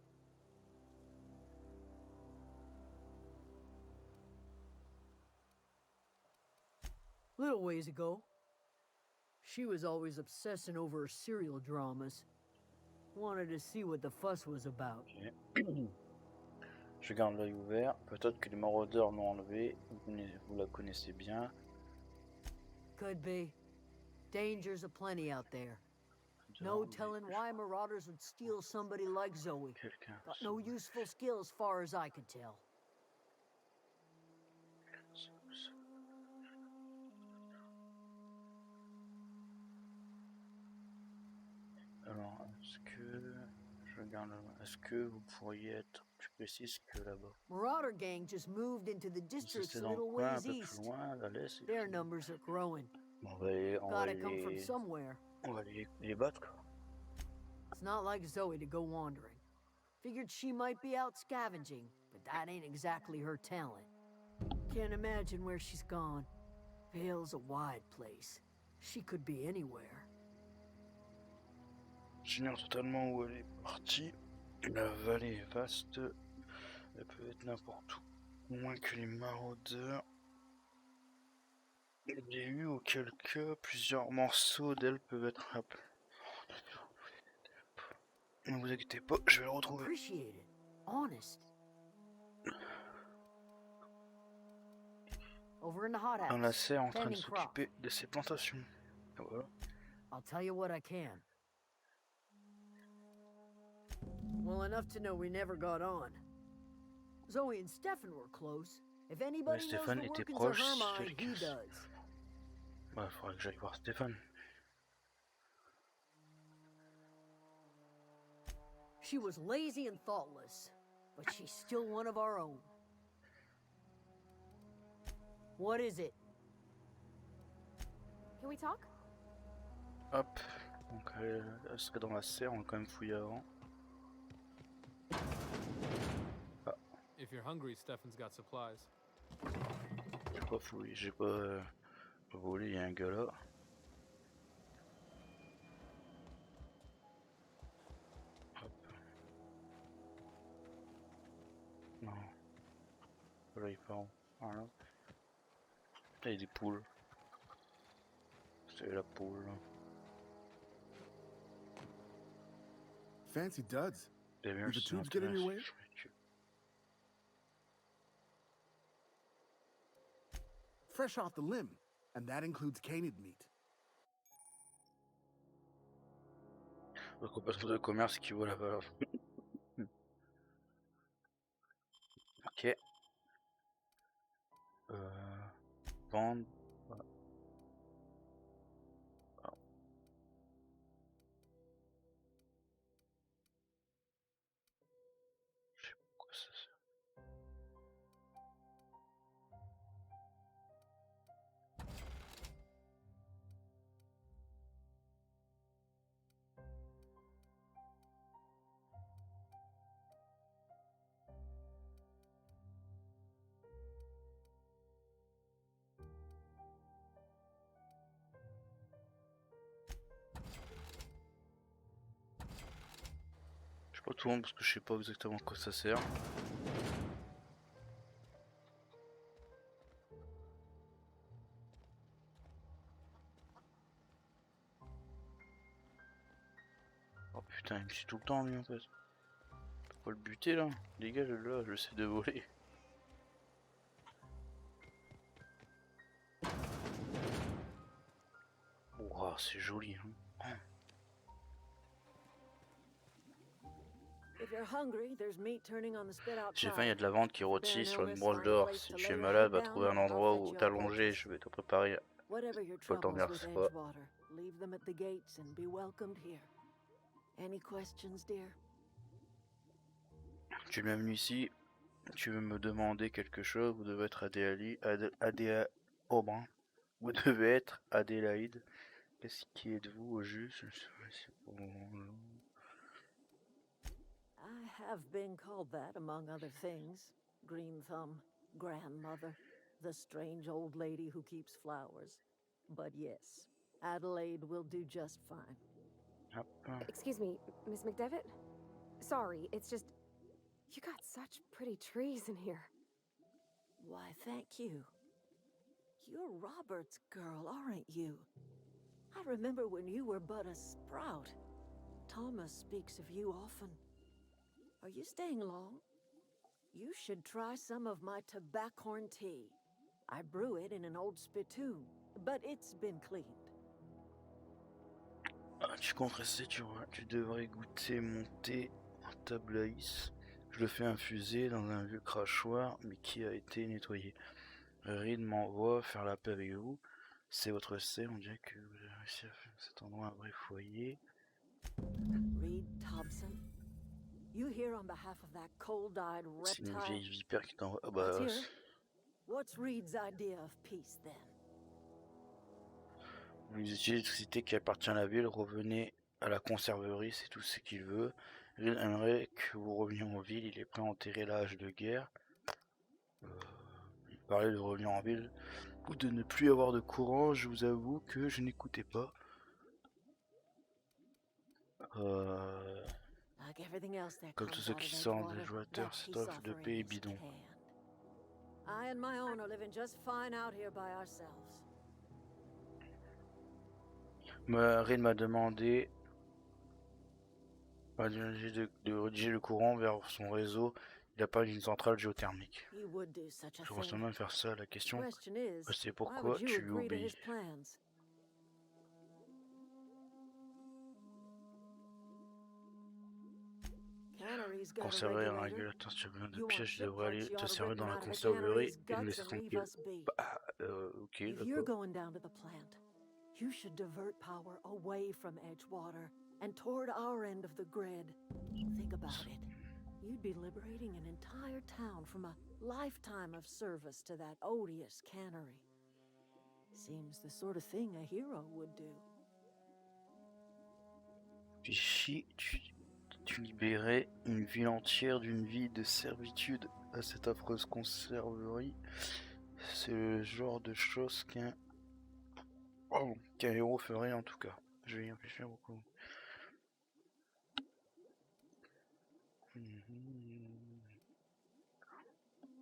Little ways ago, she was always obsessing over her serial dramas. Wanted to see what the fuss was about. Okay. Je garde l'œil ouvert. Peut-être que les maraudeurs l'ont enlevé. Vous la connaissez bien. Could be. Dangers aplenty out there. No telling why marauders would steal somebody like Zoe. Got no useful skill as far as I could tell. Alors, est-ce que vous pourriez être plus précis que là-bas? Marauder gang just moved into the districts C'est a dans le little coin, un ways peu plus east. loin, à l'est. Their numbers are growing. On va Gotta come from somewhere. les battre. It's not like Zoe to go wandering. Figured she might be out scavenging, but that ain't exactly her talent. Can't imagine where she's gone. Vale's a wide place. She could be anywhere. J'ignore totalement où elle est partie. La vallée est vaste. Elle peut être n'importe où. Moins que les maraudeurs. Il y a eu auquel cas plusieurs morceaux d'elle peuvent être rappelés. Ne vous inquiétez pas, je vais le retrouver. Appreciate it. Honest. Over in the hot Un house. lacet en train de tending crop. s'occuper de ses plantations. Et voilà. I'll tell you what I can. Well enough to know we never got on. Zoe and Stefan were close. If anybody knows Stéphane the était workings of proche, her c'est mind, he does. Ouais, faudrait que j'aille voir Stéphane. She was lazy and thoughtless, but she's still one of our own. What is it? Can we talk? Hop. Donc elle serait dans la serre, on va quand même fouiller avant. Ah. If you're hungry, Stefan's got supplies. J'ai pas fouillé, j'ai pas volé, il y a un gars là. Hop. Non. Là il part. Voilà. Là il y a des poules. C'est la poule. Fancy duds. Did the tubes get in your way? Fresh off the limb, and that includes canid meat. Le compagnon de commerce qui vaut la valeur. Ok. Vendre. Voilà. Alors. Je sais pas quoi ça sert. Pas tout le monde parce que je sais pas exactement à quoi ça sert. Oh putain, il me suit tout le temps lui en fait. On peut pas le buter là. Dégage là, je sais de voler. Oh, c'est joli hein. J'ai faim, il y a de la vente qui rôtit sur une broche d'or. Si tu es malade, va trouver un endroit où t'allonger, je vais te préparer. Faut t'en c'est pas. Tu es bienvenu ici. Tu veux me demander quelque chose? Vous devez être Vous devez être Adélaïde. Qu'est-ce qui êtes-vous au juste? I have been called that among other things. Green Thumb, grandmother, the strange old lady who keeps flowers. But yes, Adelaide will do just fine. Hop. Excuse me, Miss McDevitt? Sorry, it's just... You got such pretty trees in here. Why, thank you. You're Robert's girl, aren't you? I remember when you were but a sprout. Thomas speaks of you often. Are you staying long? You should try some of my tobaccorn tea. I brew it in an old spittoon, but it's been cleaned. Tu comptes rester, tu devrais goûter mon thé en tablaïs. Je le fais infuser dans un vieux crachoir, mais qui a été nettoyé. Reed m'envoie faire la paix avec vous. C'est votre C, on dirait que vous avez réussi à faire cet endroit un vrai foyer. Reed Thompson? You here on behalf of that cold-eyed C'est une reptile? vieille vipère qui t'envoie. Ah Let's bah. hear it. What's Reed's idea of peace then? Vous utilisez l'électricité qui appartient à la ville, revenez à la conserverie, c'est tout ce qu'il veut. Il aimerait que vous reveniez en ville, il est prêt à enterrer l'âge de guerre. Il parlait de revenir en ville ou de ne plus avoir de courant, je vous avoue que je n'écoutais pas. Comme tous ceux qui sortent des jouateurs, cette offre de paix est bidon. I and my own are living just fine out here by ourselves. Reed m'a demandé de rediriger le courant vers son réseau. Il n'a pas une centrale géothermique. Je ressens même faire ça. La question, c'est pourquoi tu lui obéis. Conserver un régulateur, si tu as besoin de pièces, je devrais aller te servir dans la conserverie et me laisser tranquille. Bah, ok, d'accord. You should divert power away from Edgewater and toward our end of the grid. Think about it. You'd be liberating an entire town from a lifetime of service to that odious cannery. Seems the sort of thing a hero would do. Tu libérais une ville entière d'une vie de servitude à cette affreuse conserverie. C'est le genre de choses qu'un héros ferait en tout cas. Je vais y réfléchir beaucoup.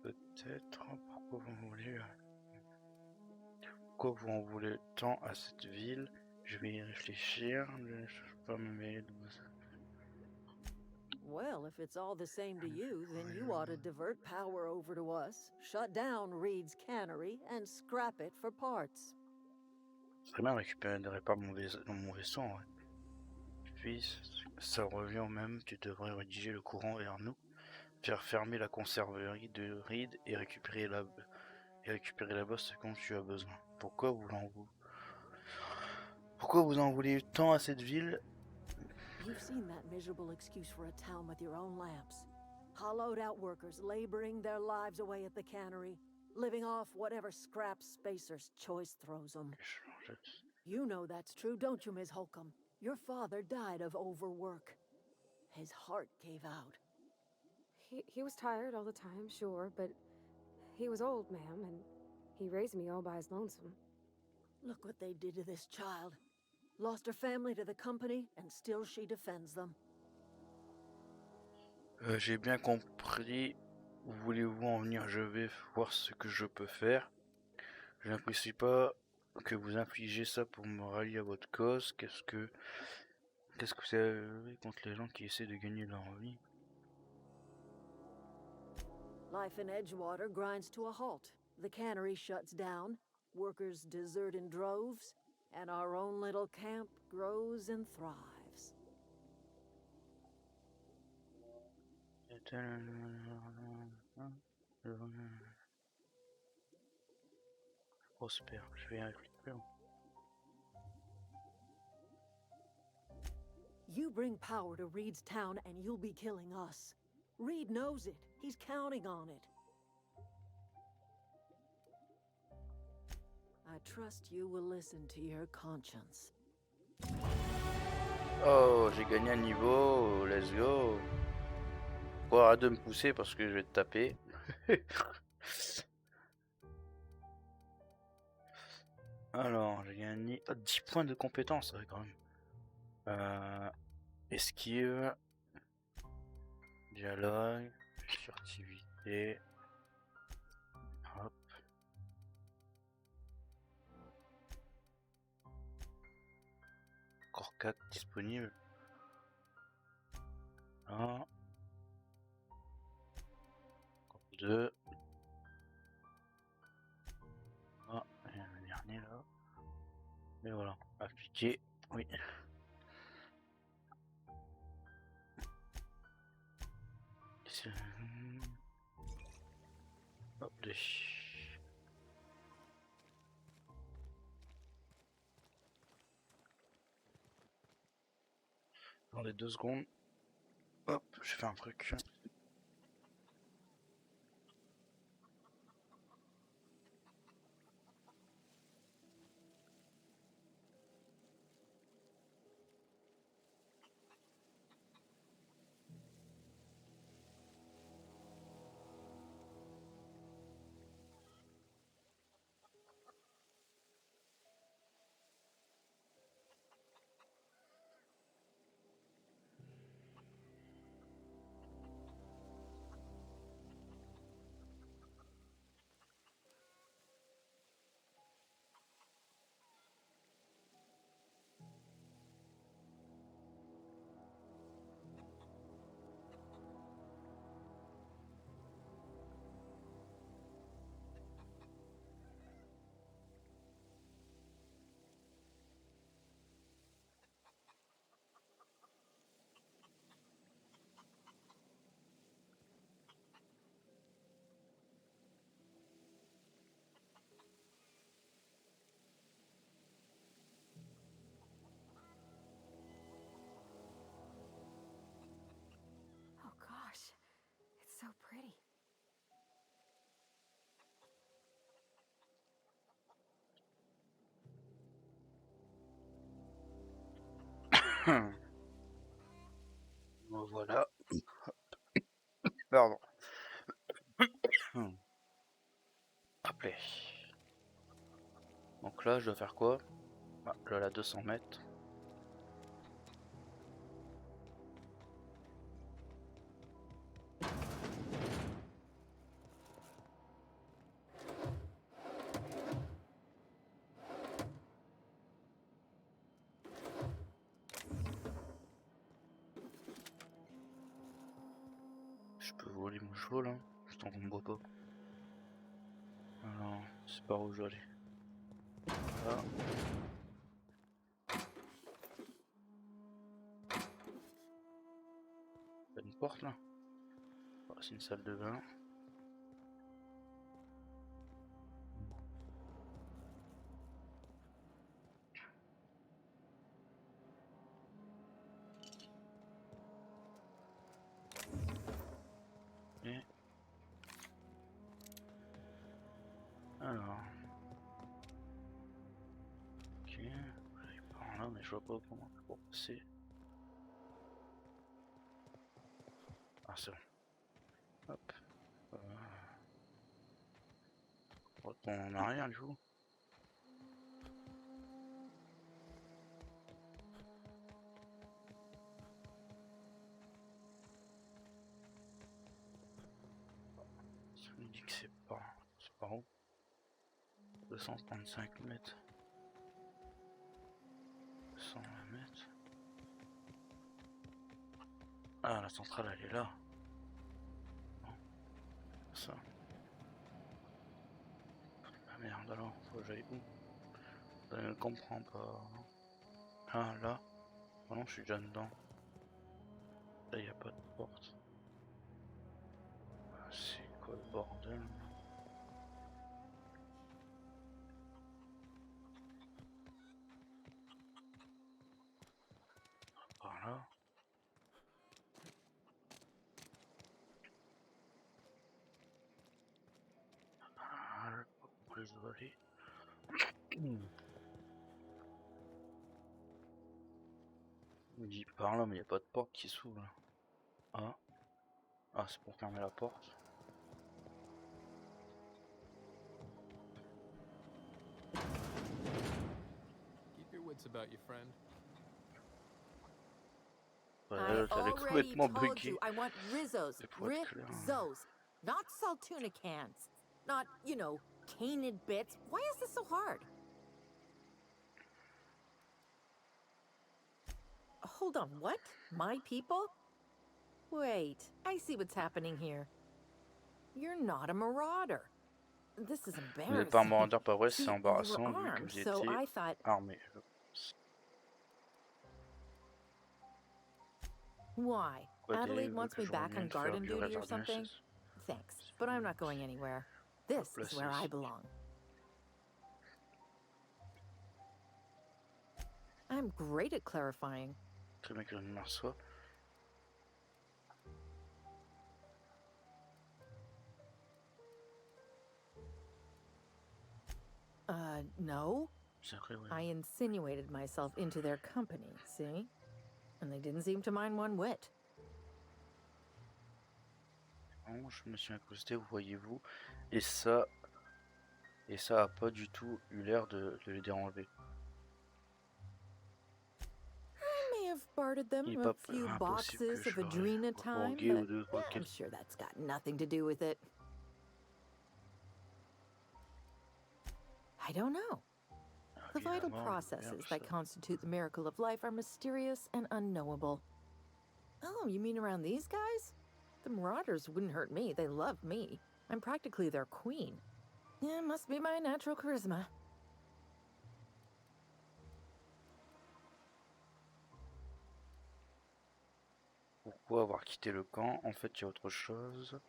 Peut-être. Pourquoi vous en voulez tant à cette ville? Je vais y réfléchir. Je ne peux pas me mêler de vous. Well, if it's all the same to you, then you ought to divert power over to us, shut down Reed's cannery, and scrap it for parts. Très bien, récupérer pas mon vaisseau, ouais. Puis, ça revient au même, tu devrais rediriger le courant vers nous, faire fermer la conserverie de Reed et récupérer la bosse quand tu as besoin. Pourquoi vous en voulez tant à cette ville? You've seen that miserable excuse for a town with your own lamps. Hollowed out workers laboring their lives away at the cannery, living off whatever scrap Spacer's choice throws them. You know that's true, don't you, Ms. Holcomb? Your father died of overwork. His heart gave out. He was tired all the time, sure, but he was old, ma'am, and he raised me all by his lonesome. Look what they did to this child. Lost her family to the company, and still she defends them. J'ai bien compris. Où voulez-vous en venir? Je vais voir ce que je peux faire. Je n'apprécie pas que vous infligez ça pour me rallier à votre cause. Qu'est-ce que vous avez contre les gens qui essaient de gagner leur vie? Life in Edgewater grinds to a halt. The cannery shuts down. Workers desert in droves. And our own little camp grows and thrives. Prospère, je vais y réfléchir. You bring power to Reed's town and you'll be killing us. Reed knows it. He's counting on it. I trust you will listen to your conscience. Oh, j'ai gagné un niveau, let's go. Bon, arrête de me pousser parce que je vais te taper. Alors, j'ai gagné 10 points de compétence, ouais, quand même. Esquive, dialogue, furtivité. Hop. Encore 4 disponibles. Encore 2. Ah, il y a le dernier là. Et voilà, appliquer, oui. Hop, attendez 2 secondes. Hop, je fais un truc. Oh gosh, it's so pretty. Bon, voilà. Pardon. Hop là. Donc là, je dois faire quoi? Ah, là, la 200 mètres. Je peux voler mon cheval là, je t'en comprends pas. Alors, c'est par où je dois aller? Là. Il y a une porte là. Oh, c'est une salle de bain. Et... alors... ok, j'arrive par là mais je vois pas comment je peux passer. Ah c'est bon. Hop. On retourne en arrière du coup. Ça me dit que c'est par où? 235 mètres. 120 mètres. Ah la centrale elle est là. Non, ça. Ah merde alors, faut que j'aille où? Je ne comprends pas. Ah là. Ah non, je suis déjà dedans. Là y a pas de porte. Ah, c'est quoi le bordel? Par là. je dois aller. Il dit par là, mais il n'y a pas de porte qui s'ouvre. Ah, ah c'est pour fermer la porte. Keep your wits about you, friend. Ouais, I l'autre, elle est already complètement told buggée. you I want Rizzos. Et pour être clair, Rizzos. Not saltuna cans. Not, you know, canid bits. Why is this so hard? Hold on, what? My people? Wait, I see what's happening here. You're not a marauder. This is vous n'êtes pas un embarrassing. maraudeur, pas vrai, See, c'est you embarrassant were vu que armed, vous so étiez I thought, armé. why? Quoi, Adelaide veut wants que me je back on revienne faire garden du duty or jardinage, something? Thanks, but I'm not going anywhere. This is where I belong. I'm great at clarifying. Très bien que je ne m'assoie. No. C'est vrai, ouais. I insinuated myself into their company, see? And they didn't seem to mind one whit. Non, je me suis incrusté, voyez-vous, et ça a pas du tout eu l'air de les déranger. I may have bartered them Il est a pas few impossible que boxes je of leur Adrena ai time, refourgué ou but deux, I'm sure that's got nothing to do with it. I don't know. The vital processes that constitute the miracle of life are mysterious and unknowable. Oh, you mean around these guys? The Marauders wouldn't hurt me. They love me. I'm practically their queen. Yeah, must be my natural charisma. Pourquoi avoir quitté le camp? En fait, il y a autre chose.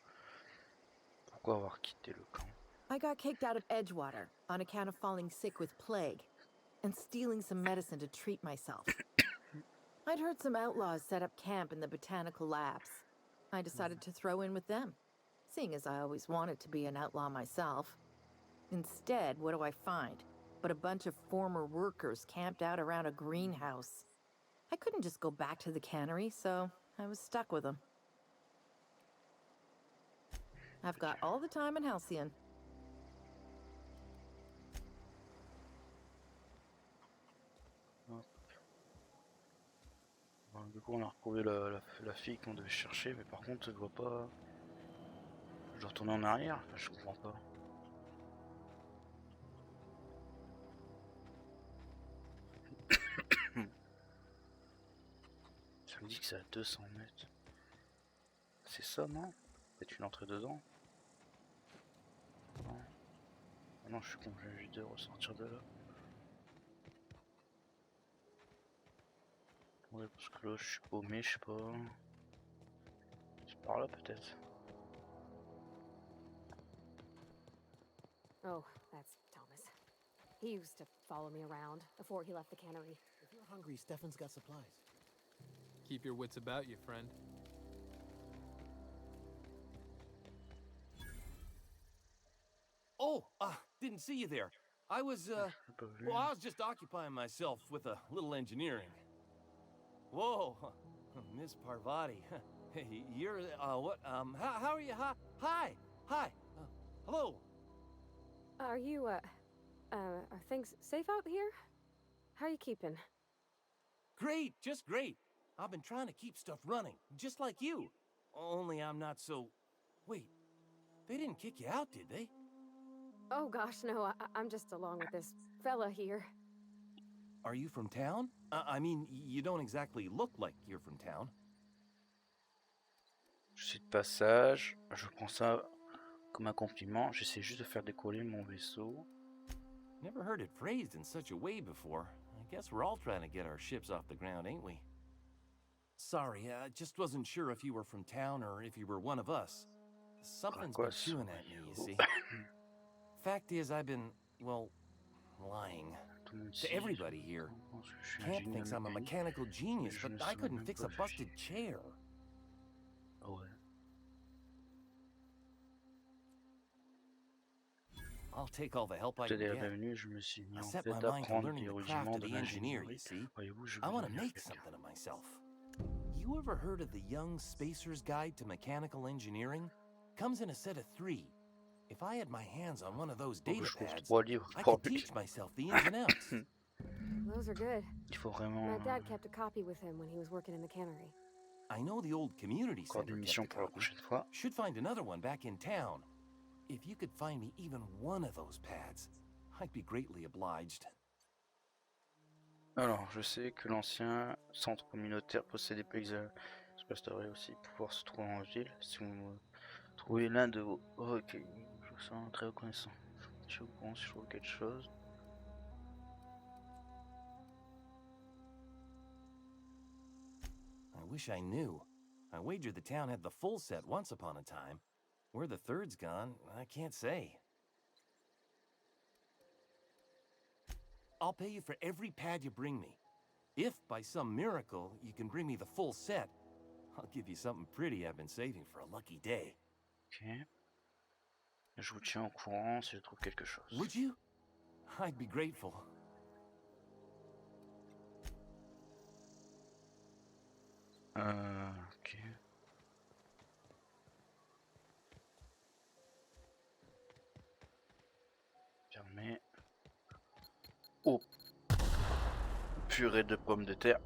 Pourquoi avoir quitté le camp? I got kicked out of Edgewater on account of falling sick with plague and stealing some medicine to treat myself. I'd heard some outlaws set up camp in the botanical labs. I decided to throw in with them, seeing as I always wanted to be an outlaw myself. Instead, what do I find? But a bunch of former workers camped out around a greenhouse. I couldn't just go back to the cannery, so I was stuck with them. I've got all the time in Halcyon. Du coup, on a retrouvé la fille qu'on devait chercher, mais par contre, je vois pas. Je dois retourner en arrière. Enfin, je comprends pas. Ça me dit que c'est à 200 mètres. C'est ça, non? Peut-être une entrée dedans? Non. Ah non, je suis con, j'ai juste de ressortir de là. Ouais, parce que là, je suis paumé, je sais pas. C'est par là, peut-être. Oh, that's Thomas. He used to follow me around before he left the cannery. If you're hungry, Stefan's got supplies. Keep your wits about you, friend. Oh, didn't see you there. I was just occupying myself with a little engineering. Whoa, Miss Parvati. You're, what, how are you? Hi. Hello. Are you, are things safe out here? How are you keeping? Great, just great. I've been trying to keep stuff running, just like you. Only I'm not so... Wait, they didn't kick you out, did they? Oh gosh, no, I'm just along with this fella here. Are you from town? I mean, you don't exactly look like you're from town. Je suis de passage, je prends ça comme un compliment, j'essaie juste de faire décoller mon vaisseau. Never heard it phrased in such a way before. I guess we're all trying to get our ships off the ground, ain't we? Sorry, I just wasn't sure if you were from town or if you were one of us. Something's been chewing at me, you see. Fact is, I've been, well, lying. To everybody here. Camp thinks I'm a mechanical genius, but I couldn't fix a busted chair. Ouais. I'll take all the help I Dès can la get. bienvenue, je me suis mis I en set my tête mind to d'apprendre learning les the craft rudiments of de the engineer, you l'ingénierie. see. Voyez-vous, je I veux want to devenir make quelqu'un. something of myself. You ever heard of the Young Spacer's Guide to Mechanical Engineering? Comes in a set of 3. If I had my hands on one of those Faut que data je trouve pads, 3 livres I pour could lui. teach myself the ins and outs. Those are good. Il faut vraiment My dad kept a copy with him when he was working in the cannery. I know the old community encore des center kept missions a pour la copy. prochaine fois. Should find another one back in town. If you could find me even one of those pads, I'd be greatly obliged. Alors, je sais que l'ancien centre communautaire possédait paysages. Cela devrait aussi pouvoir se trouver en ville. Si vous trouvez l'un de vos recueils, je vous sens très reconnaissant. Je suis au courant si je trouve quelque chose. I wish I knew. I wager the town had the full set once upon a time. Where the third's gone, I can't say. I'll pay you for every pad you bring me. If, by some miracle, you can bring me the full set, I'll give you something pretty I've been saving for a lucky day. Ok. Je vous tiens au courant si je trouve quelque chose. Would you? I'd be grateful. Ok. Fermé. Oh. Purée de pommes de terre.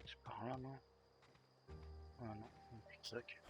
C'est par là, non? Ah non, un cul-de-sac.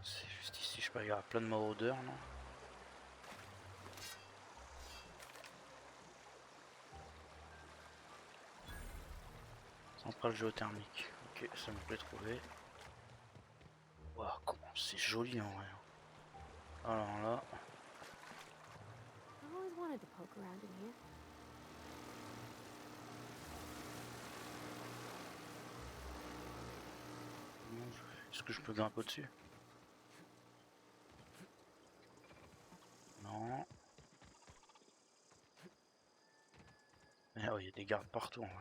C'est juste ici, je sais pas, il y aura plein de maraudeurs, non? Centrale géothermique. Ok, ça me plaît trouver. Waouh, comment c'est joli en vrai. Alors là, I've always wanted to poke around in here. est-ce que je peux grimper au-dessus? Non. Mais oh, il y a des gardes partout en vrai.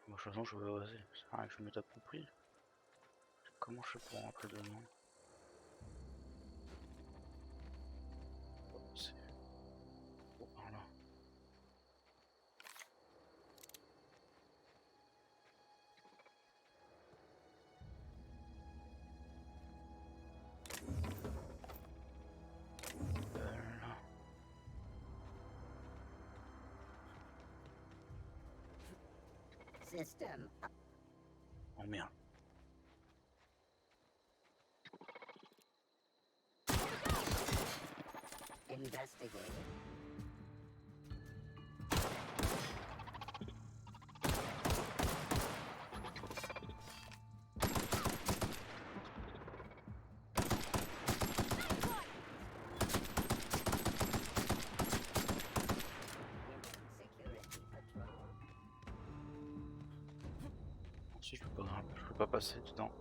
Bon, de toute façon, je vais oser. C'est rien que je me t'approprie. Comment je fais pour rentrer dedans? C'est par là. Là. System. Oh merde. Investigating. Si je peux pas passer dedans.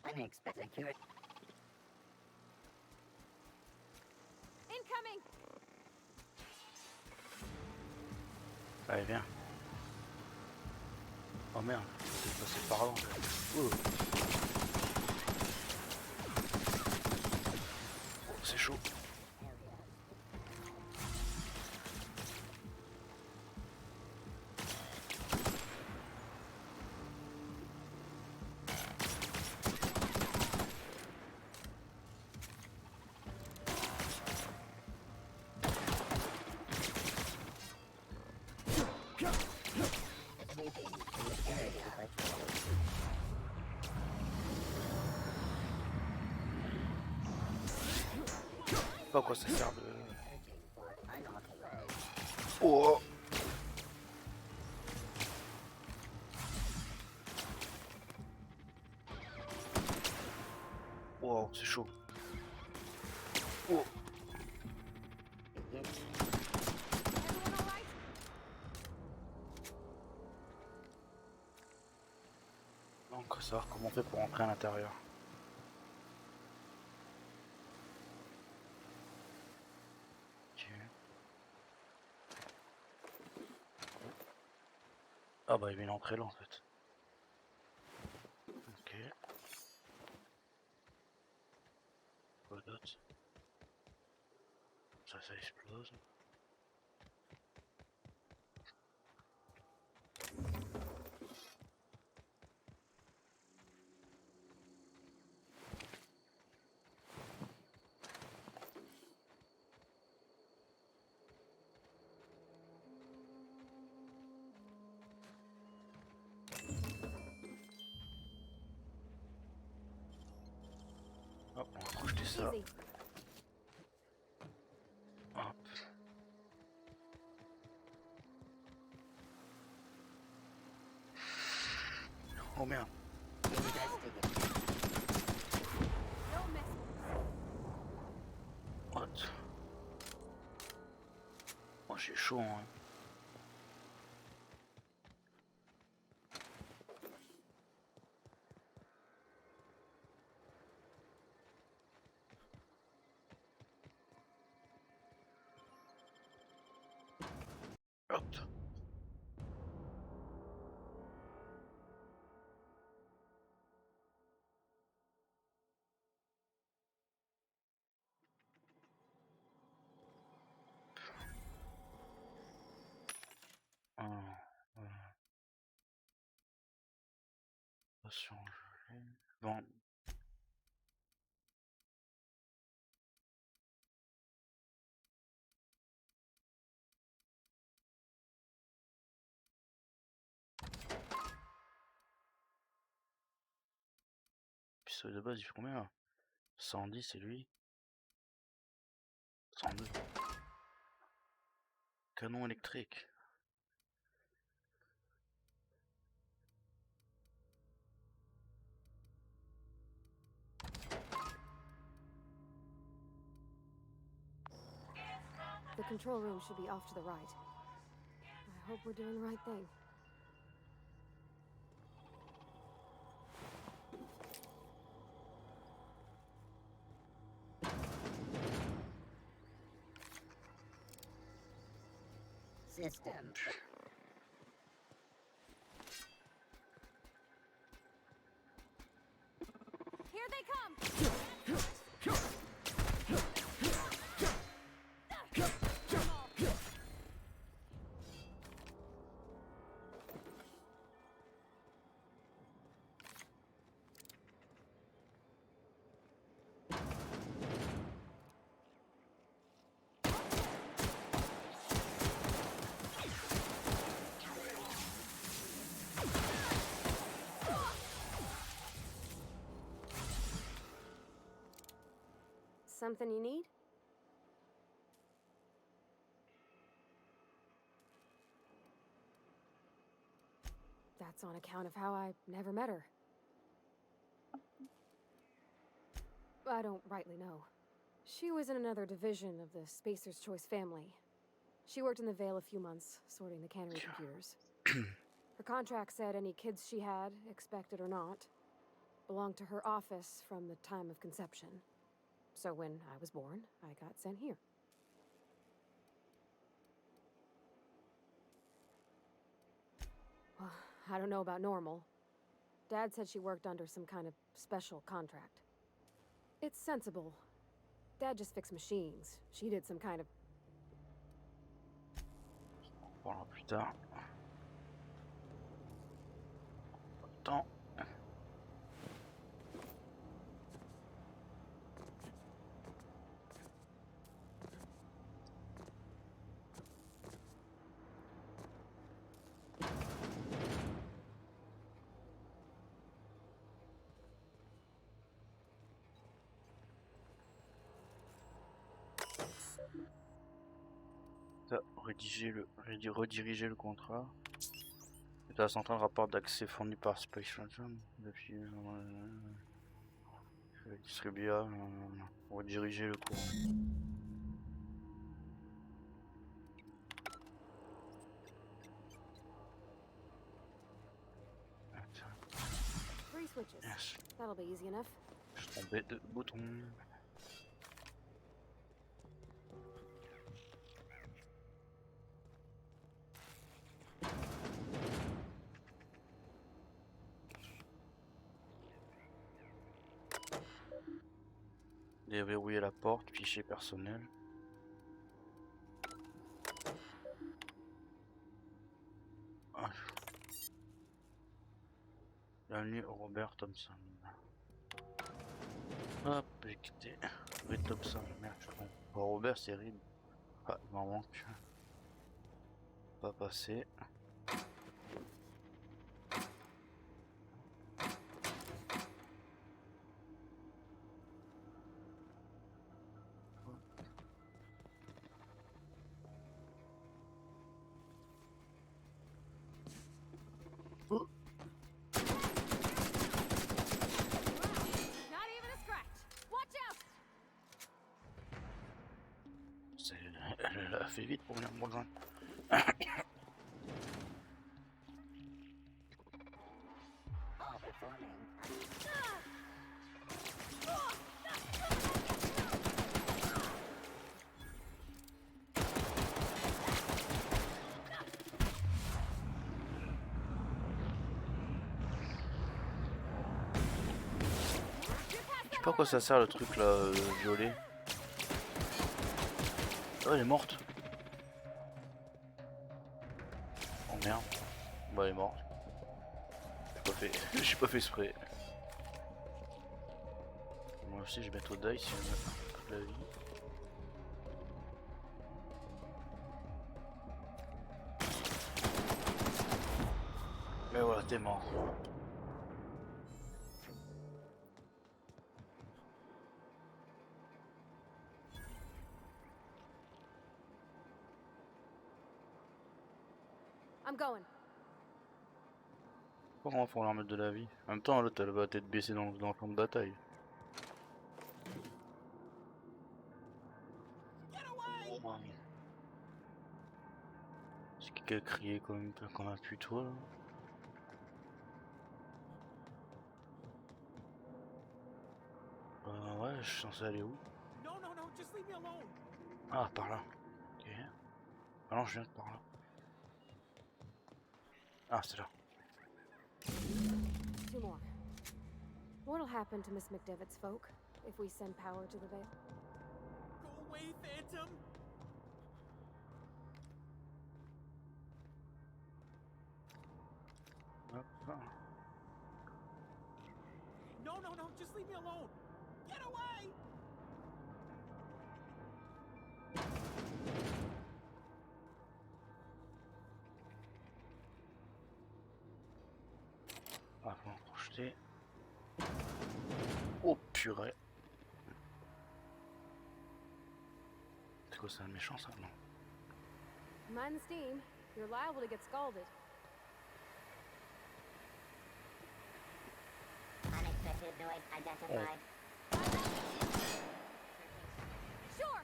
Unexpected security. Incoming! Allez, viens. Oh merde, c'est passé par là en fait. Oh, c'est chaud. Pas à quoi ça sert de... Oh. Wow, c'est chaud. Oh. Donc, savoir comment on fait pour rentrer à l'intérieur. Ok. Ah bah il y avait une entrée là en fait. Ok. Quoi d'autre? Ça explose. Hop, on va projeter ça. Hop. Oh merde. What? Oh j'ai chaud hein. Hop. Attention, bon. Pistolet de base il fait combien là? 110 c'est lui. 102. Canon électrique. The control room should be off to the right. I hope we're doing the right thing. System. Here they come! Something you need? That's on account of how I never met her. I don't rightly know. She was in another division of the Spacer's Choice family. She worked in the Vale a few months, sorting the cannery computers. Her contract said any kids she had, expected or not, belonged to her office from the time of conception. So when I was born, I got sent here. Well, I don't know about normal. Dad said she worked under some kind of special contract. It's sensible. Dad just fixed machines. She did some kind of... On verra plus tard. Temps. Rediriger le contrat. La centrale rapport d'accès fourni par Space Station depuis le distributeur rediriger le courant. Three switches. Yes. That'll be easy enough. Je suis tombé de bouton. Déverrouiller la porte, fichier personnel. Ah. Bienvenue Robert Thompson. Hop, j'ai quitté. Reed Thompson, merde, je comprends. Oh, Robert, c'est Reed. Ah, il m'en manque. Pas passé. Not even a scratch. Watch out! Elle a fait vite pour venir me rejoindre. Je sais pas à quoi ça sert le truc là, violet. Oh, elle est morte. Oh merde. Bah elle est morte. J'ai pas fait exprès. Moi aussi je vais mettre au die si on a toute la vie. Mais voilà, t'es mort. I'm going. Comment faut leur mettre de la vie? En même temps, l'autre elle va tête baissée dans le champ de bataille. C'est qui a crié quand même qu'on a pu toi là? Ouais, je suis censé aller où? Ah, par là. Ok. Ah non, je viens de par là. Ah, c'est là. Two more. What'll happen to Miss McDevitt's folk if we send power to the Vale? Go away, Phantom! Hop. No, just leave me alone! Get away! Ah, faut en projeter. Oh purée. C'est quoi, c'est un méchant ça? Non. Mind the steam. You're liable to get scalded. Unexpected noise identified. Sure!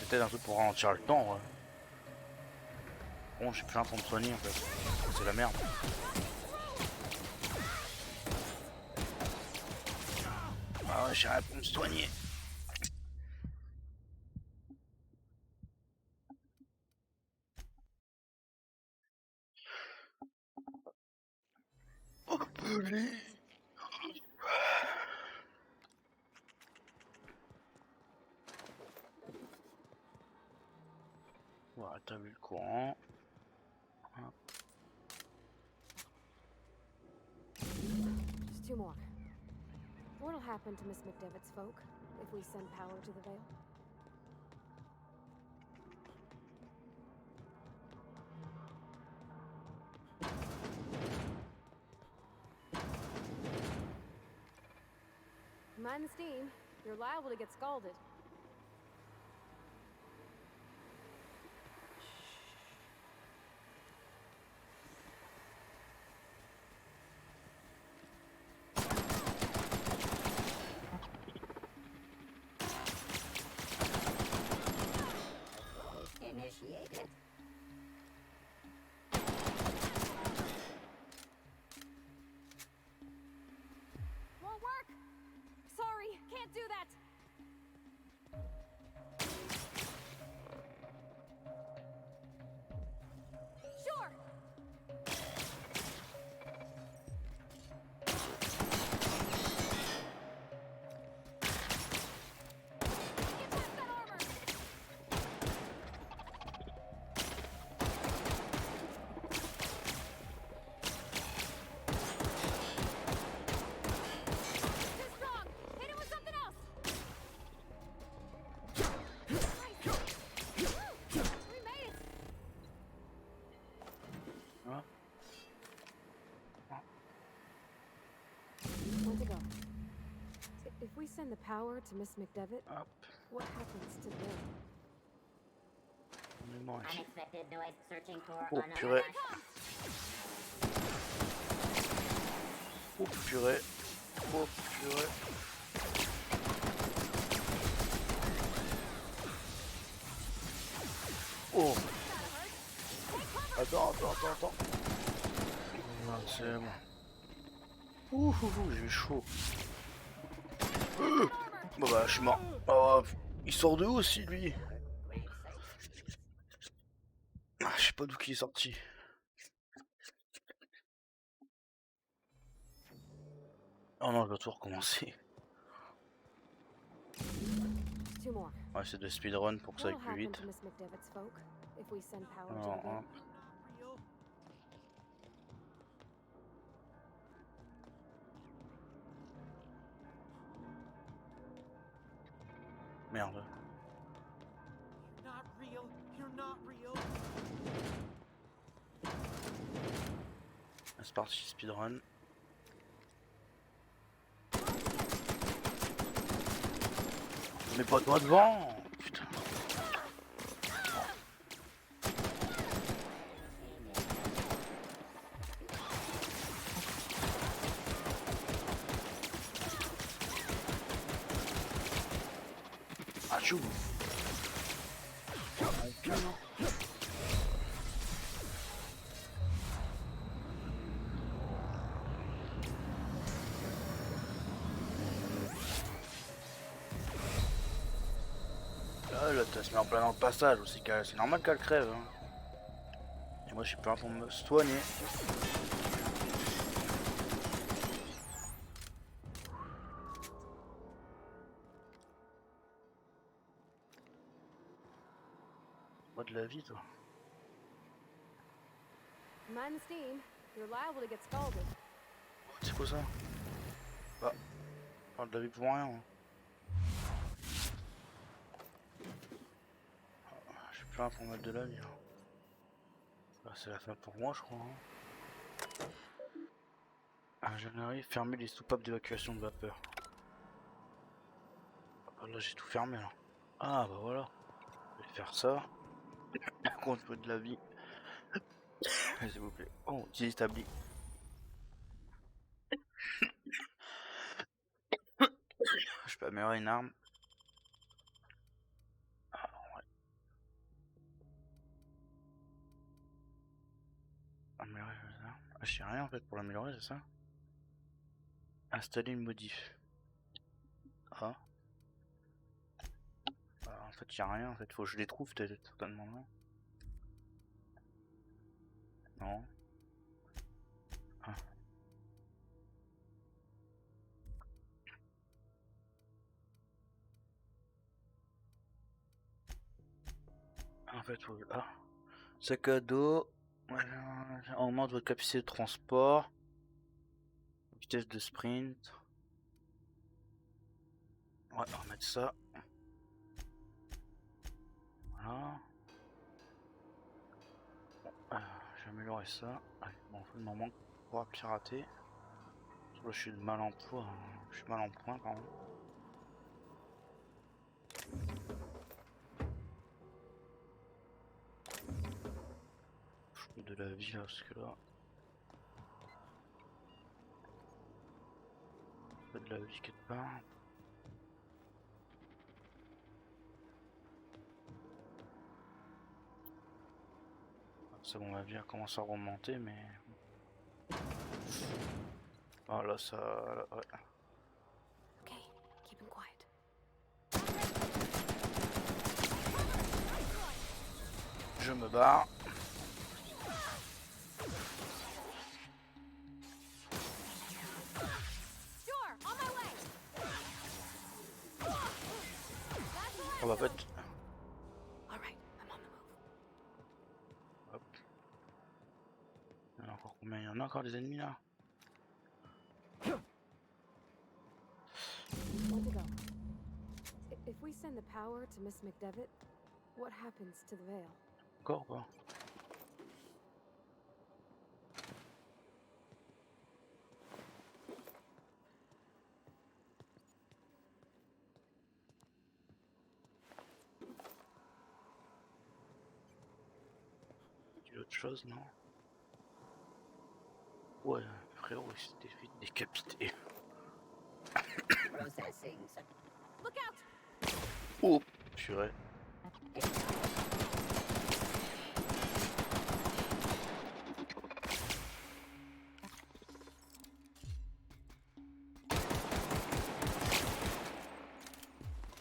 peut-être un truc pour ralentir le temps, ouais. Bon, j'ai plus rien pour me soigner en fait. C'est la merde. Ah ouais, j'ai rien pour me soigner. Voilà, t'as vu le courant. Hop. Just two more. What'll happen to Miss McDevitt's folk if we send power to the Vale? Mind the steam. You're liable to get scalded. Initiated. Won't work! Sorry, can't do that! Sure! Get past that armor! Too strong! Hit him with something else! Nice. Woo! We made it! Hein? When to go? If we send the power to Miss McDevitt, Hop, what happens to them? on est mort ici. Unexpected noise searching for Oh another purée. life. Oh purée. Oh purée. Oh. Attends. Ah, c'est bon. Ouh, j'ai eu chaud. Bon bah je suis mort. Oh, il sort de où aussi lui? Ah, je sais pas d'où il est sorti. Oh non, je dois tout recommencer. Two more. On va essayer de speedrun pour que ça aille What'll plus happen vite. to Miss McDevitt's folk if we send power to Alors, the Vale? hop. Merde. Not real. You're not real. C'est parti, speedrun. Mais pas toi devant! Putain. Ah, chou! Ah, là, ça se met en plein dans le passage aussi, c'est normal qu'elle crève. Hein. Et moi, je suis plein pour me soigner. Pas de la vie, toi. Mind the steam. You're liable to get scalded. C'est quoi ça? Bah, pas de la vie pour rien. Hein. Je suis plein pour mettre de la vie. Hein. Bah, c'est la fin pour moi, je crois. Hein. Ingénierie, fermer les soupapes d'évacuation de vapeur. Ah, là, j'ai tout fermé là. Ah, bah voilà. Je vais faire ça. Contre de la vie. S'il vous plaît. Oh, utilise établi. Je peux améliorer une arme. Ah, ouais. J'ai rien en fait pour l'améliorer, c'est ça? Installer une modif. Ah. Bah, en fait, y a rien en fait, faut que je les trouve peut-être, certainement non. Non. Ah. En fait, faut... Ah. Sac à dos. Augmente votre capacité de transport. Vitesse de sprint. Ouais, on va mettre ça. Voilà. Je vais améliorer ça. Allez, bon, il m'en manque pour pirater. Là, je suis mal en point. Je suis mal en point, pardon. Je fais de la vie là, parce que là. Pas de la vie quelque part. C'est bon, la vie commence à remonter, mais. Ah là, ça. Là, ouais. Okay, keep him quiet. Je me barre. SUR, on my way. On va fait. All right, I'm on the move. Hop. Il y en a encore combien? Il y en a encore des ennemis là? Where to go? If we send the power to Miss McDevitt, what happens to the veil? Encore quoi? Autre chose, non? Ouais, frérot, il s'était fait décapiter. Look out! Oh, purée.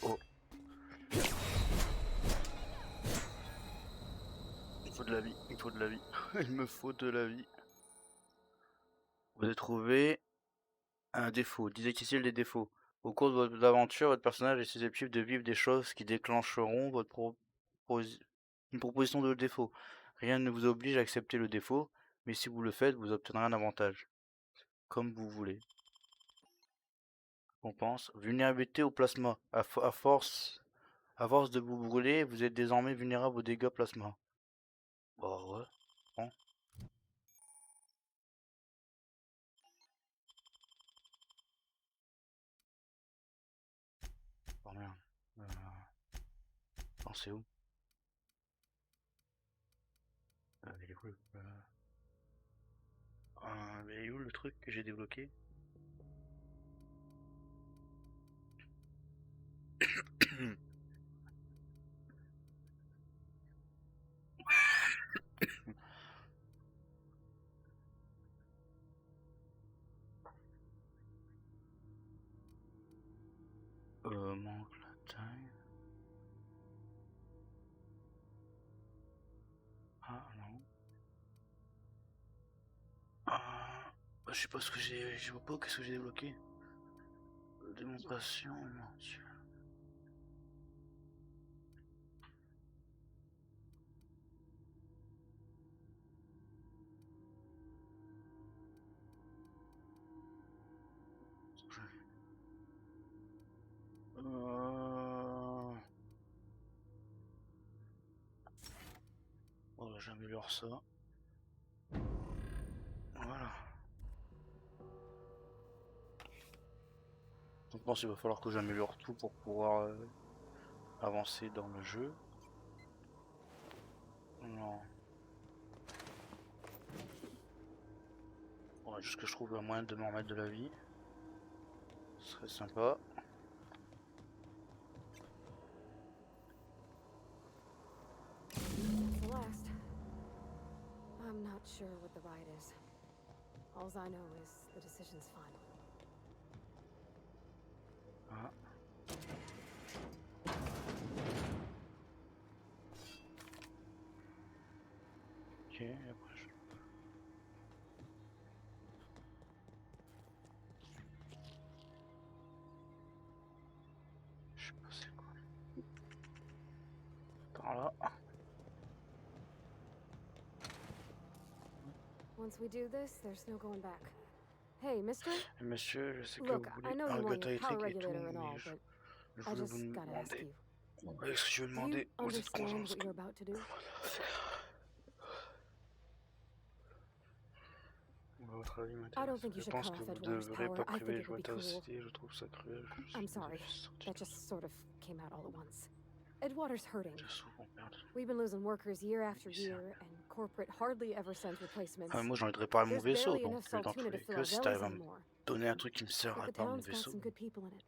Oh. Il faut de la vie, il faut de la vie. Il me faut de la vie. Vous avez trouvé un défaut. Désactivez les défauts. Au cours de votre aventure, votre personnage est susceptible de vivre des choses qui déclencheront une proposition de défaut. Rien ne vous oblige à accepter le défaut, mais si vous le faites, vous obtiendrez un avantage. Comme vous voulez. On pense. Vulnérabilité au plasma. À force de vous brûler, vous êtes désormais vulnérable aux dégâts plasma. Bah ouais. Bon. Oh merde. Non, c'est où? Il est où il est où le truc que j'ai débloqué? Manque la taille. Ah non. Ah, je sais pas ce que j'ai. Je vois pas qu'est-ce que j'ai débloqué. Démonstration, mon dieu. Oh, j'améliore ça. Voilà. Donc, je pense qu'il va falloir que j'améliore tout pour pouvoir avancer dans le jeu. Non. Ouais, juste que je trouve un moyen de me remettre de la vie. Ce serait sympa. It's the last. I'm not sure what the ride is. All I know is the decision's final. Ah. Ok, après je sais pas c'est quoi. Par là. Once we do this, there's no going back. Hey, mister? Monsieur, je sais que Look, vous I voulez know un you want régulateur your power électrique et tout, regulator and mais all, but je I voulais just vous gotta ask demander. you. Est-ce que je vais Do you demander, vous êtes conscient understand what you're about to do? votre avis I m'intéresse. don't think you Je should pense cut que off vous ne Edgewater's devrez power. pas I priver think les it would be joueurs de la cruel. cité, je trouve ça cruel. I'm sorry. That just sort of came out all at once. Edgewater's hurting. We've been losing workers year after year, and corporate hardly ever sends replacements. Ah, moi j'ai envie de réparer mon There's vaisseau, barely donc enough dans Saltuna tous to les fill cas, our si bellies t'arrives à me anymore. donner un truc qui me sert à But the réparer mon town's got vaisseau. some good people in it.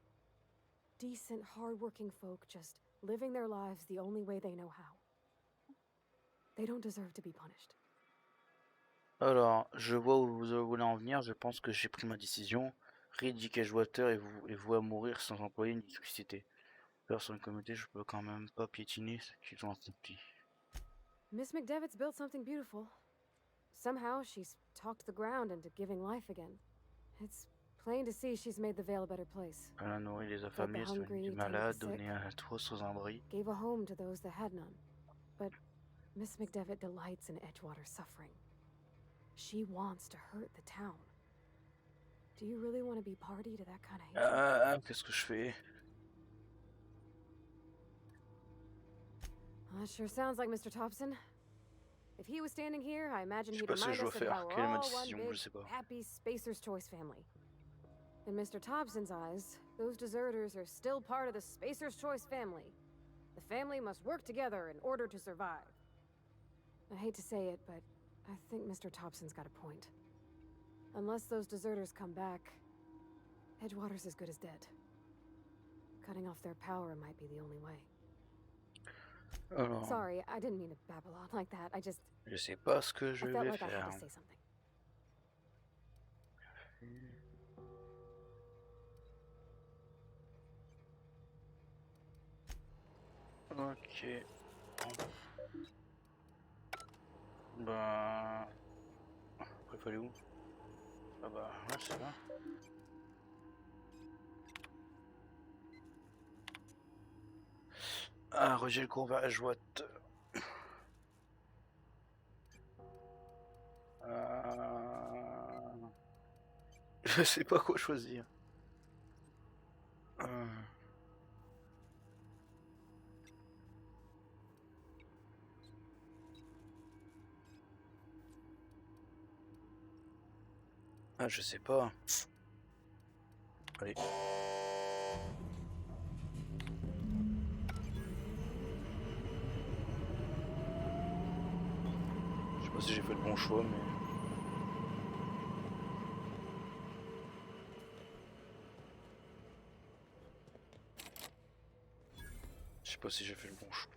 Decent, hard-working folk just living their lives the only way they know how. They don't deserve to be punished. Alors, je vois où vous voulez en venir, je pense que j'ai pris ma décision. Reed Edgewater est voué à mourir sans employer une électricité. Alors sur une communauté, je peux quand même pas piétiner ce qu'ils ont accompli. Miss McDevitt's built something beautiful. Somehow she's talked the ground into giving life again. It's plain to see she's made the Vale a better place. Elle a nourri les Fed the affamés, soigné hungry, les tended malades, the sick, donné un toit sans abri. gave a home to those that had none. But Miss McDevitt delights in Edgewater's suffering. She wants to hurt the town. Do you really want to be party to that kind of hatred? Qu'est-ce que je fais? That sure sounds like Mr. Thompson. If he was standing here, I imagine Je sais he'd pas ce que remind je dois us of faire. how we're Quelle est ma all one décision? big, Je sais pas. happy Spacer's Choice family. In Mr. Thompson's eyes, those deserters are still part of the Spacer's Choice family. The family must work together in order to survive. I hate to say it, but I think Mr. Thompson's got a point. Unless those deserters come back, Edgewater's as good as dead. Cutting off their power might be the only way. Alors, Sorry, I didn't mean to babble on like that. je sais pas ce que je I felt vais like I faire. had to say something. Ok. Bah... Après, fallait où? Ah bah, ouais, c'est là. Ah, Roger le courage, what? Je sais pas quoi choisir. Ah, je sais pas. Allez. Je sais pas si j'ai fait le bon choix, mais... Je sais pas si j'ai fait le bon choix.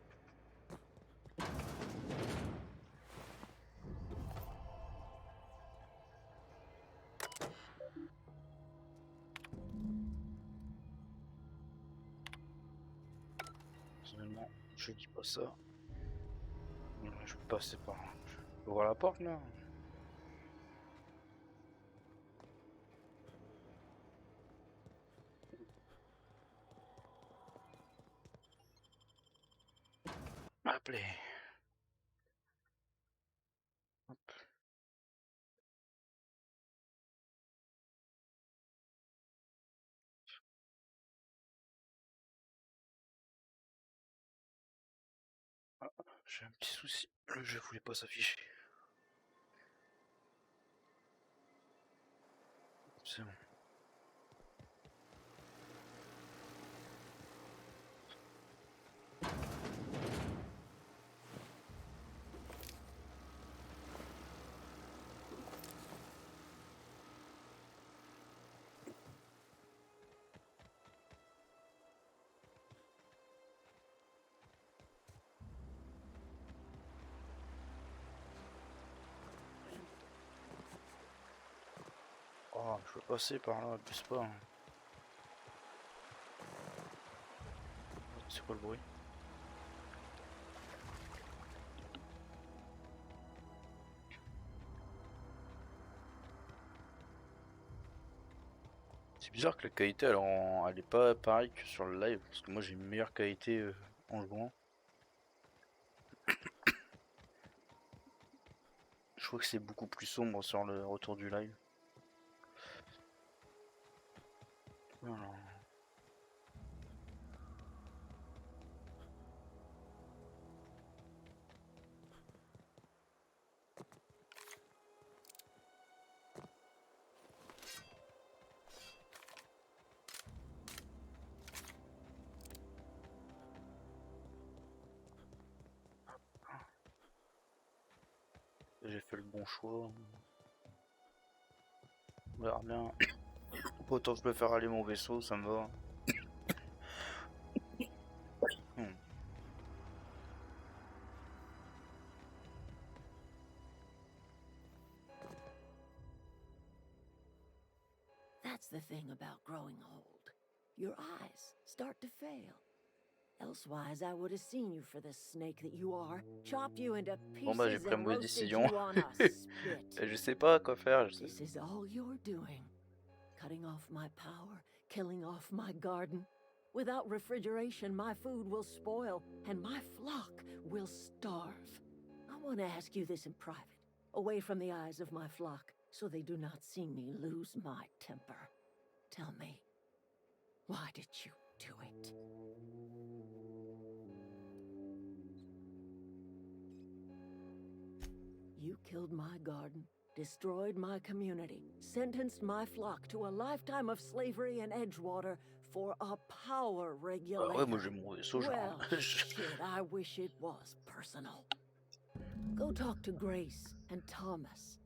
Personnellement, je dis pas ça. Je peux passer par là. Je peux ouvrir la porte là. Appelez. Hop. Ah, j'ai un petit souci. Le jeu voulait pas s'afficher. C'est bon. Oh, je veux passer par là, abuse pas. Hein. C'est quoi le bruit? C'est bizarre que la qualité elle est pas pareille que sur le live, parce que moi j'ai une meilleure qualité en jouant. Je trouve que c'est beaucoup plus sombre sur le retour du live. Voilà. J'ai fait le bon choix. On verra bien. Autant je peux faire aller mon vaisseau, ça me va. That's the thing about growing old. Your eyes start to fail. Elsewise, I would have seen you for the snake that you are, chopped you into Bon bah j'ai pieces pris une and mauvaise roasted décision. you on a spit. Je sais pas quoi faire. This is all you're doing. Cutting off my power, killing off my garden. Without refrigeration, my food will spoil, and my flock will starve. I want to ask you this in private, away from the eyes of my flock, so they do not see me lose my temper. Tell me, why did you do it? You killed my garden, destroyed my community, sentenced my flock to a lifetime of slavery in Edgewater for a power regulator. Ouais, moi j'ai mon vaisseau, Well, shit, I wish it was personal. Go talk to Grace and Thomas.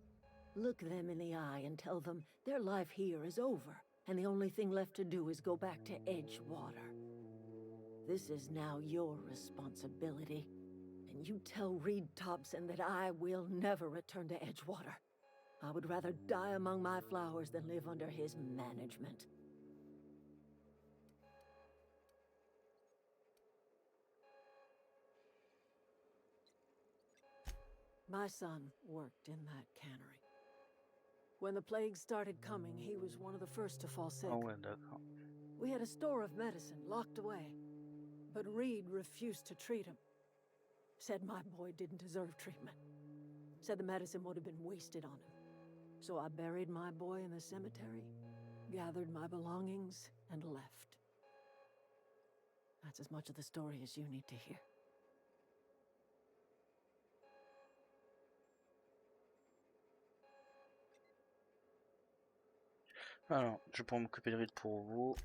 Look them in the eye and tell them their life here is over, and the only thing left to do is go back to Edgewater. This is now your responsibility. And you tell Reed Thompson that I will never return to Edgewater. I would rather die among my flowers than live under his management. My son worked in that cannery. When the plague started coming, he was one of the first to fall sick. Ah ouais, d'accord. We had a store of medicine locked away, but Reed refused to treat him. Said my boy didn't deserve treatment. Said the medicine would have been wasted on him. So I buried my boy in the cemetery, gathered my belongings, and left. That's as much of the story as you need to hear. Alors, je pourrais m'occuper de Reed pour vous.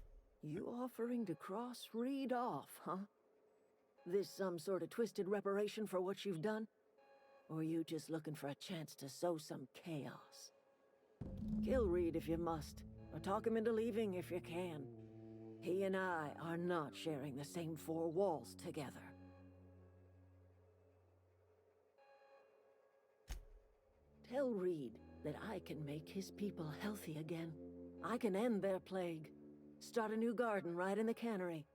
You offering to cross Reed off, huh? This some sort of twisted reparation for what you've done? Or you just looking for a chance to sow some chaos? Kill Reed if you must, or talk him into leaving if you can. He and I are not sharing the same four walls together. Tell Reed that I can make his people healthy again. I can end their plague. Start a new garden right in the cannery.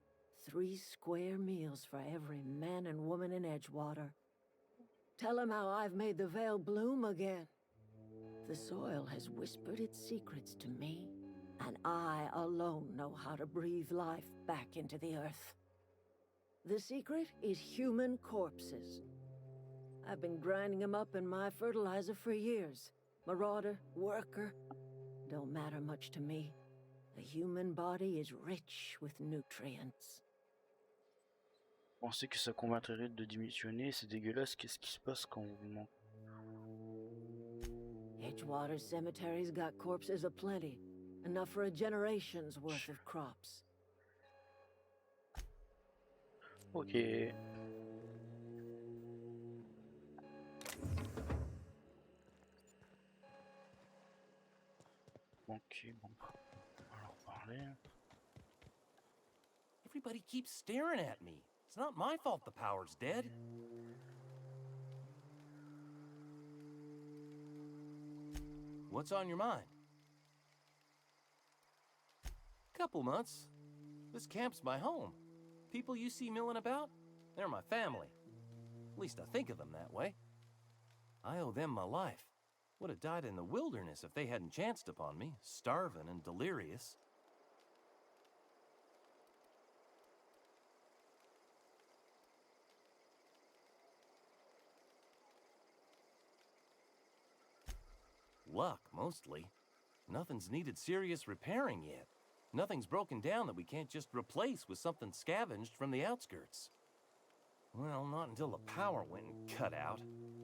3 square meals for every man and woman in Edgewater. Tell him how I've made the Vale bloom again. The soil has whispered its secrets to me, and I alone know how to breathe life back into the earth. The secret is human corpses. I've been grinding them up in my fertilizer for years. Marauder, worker, don't matter much to me. The human body is rich with nutrients. Pensez que ça convaincrait de démissionner, c'est dégueulasse, qu'est-ce qui se passe quand vous mentez? Edgewater Cemetery's got corpses aplenty, enough for a generation's worth of crops. Ok. Ok, bon, on va leur parler. Everybody keeps staring at me. It's not my fault the power's dead. What's on your mind? Couple months. This camp's my home. People you see milling about, they're my family. At least I think of them that way. I owe them my life. Would have died in the wilderness if they hadn't chanced upon me, starving and delirious. Luck, mostly. Nothing's needed serious repairing yet. Nothing's broken down that we can't just replace with something scavenged from the outskirts. Well, not until the power went and cut out.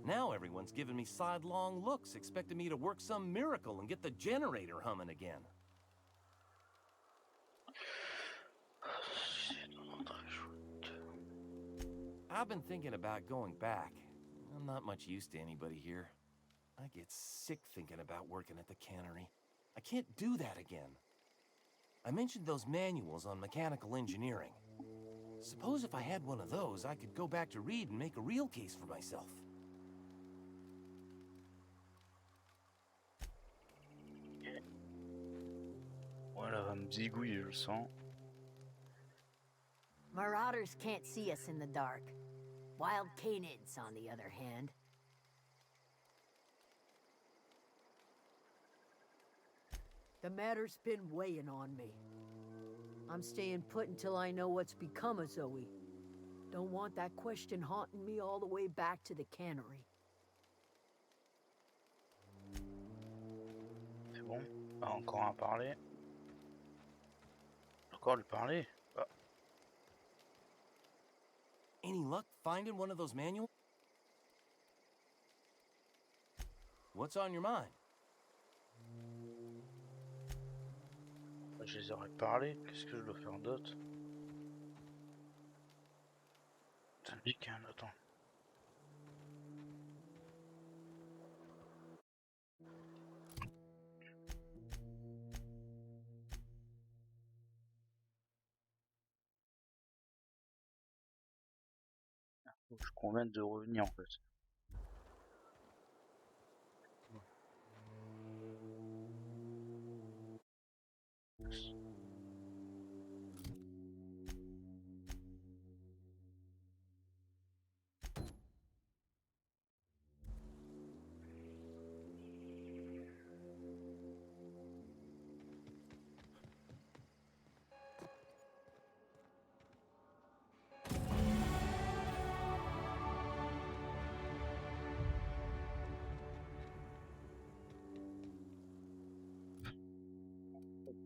Now everyone's giving me sidelong looks, expecting me to work some miracle and get the generator humming again. I've been thinking about going back. I'm not much use to anybody here. I get sick thinking about working at the cannery. I can't do that again. I mentioned those manuals on mechanical engineering. Suppose if I had one of those, I could go back to read and make a real case for myself. Voilà, va me zigouiller, je le sens. Marauders can't see us in the dark. Wild canids, on the other hand. The matter's been weighing on me. I'm staying put until I know what's become of Zoe. Don't want that question haunting me all the way back to the cannery. C'est bon? Ah, encore à parler. Encore lui parler? Ah. Any luck finding one of those manuals? What's on your mind? Je les aurais parlé, qu'est-ce que je dois faire d'autre? Ça me dit qu'il y a un... Attends. Faut que je convainque de revenir en fait.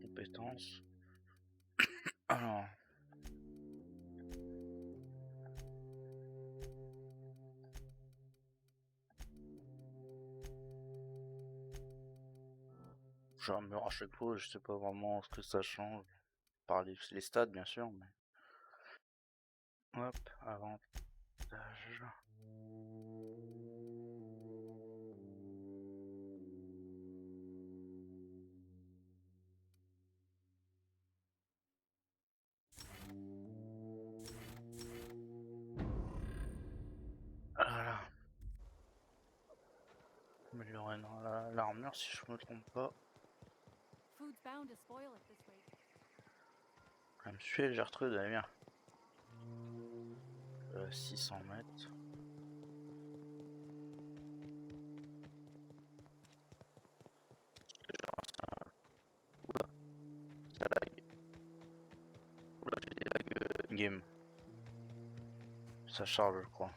Compétences. Alors. J'armure à chaque fois, je sais pas vraiment ce que ça change. Par les stats bien sûr, mais. Hop, avantage. Voilà. Améliorer l'armure si je me trompe pas. Food's bound to spoil at this rate. Je me suis Gertrude, elle est bien. 600 mètres. Oula, ça lag. Oula, j'ai des lags game. Ça charge, je crois.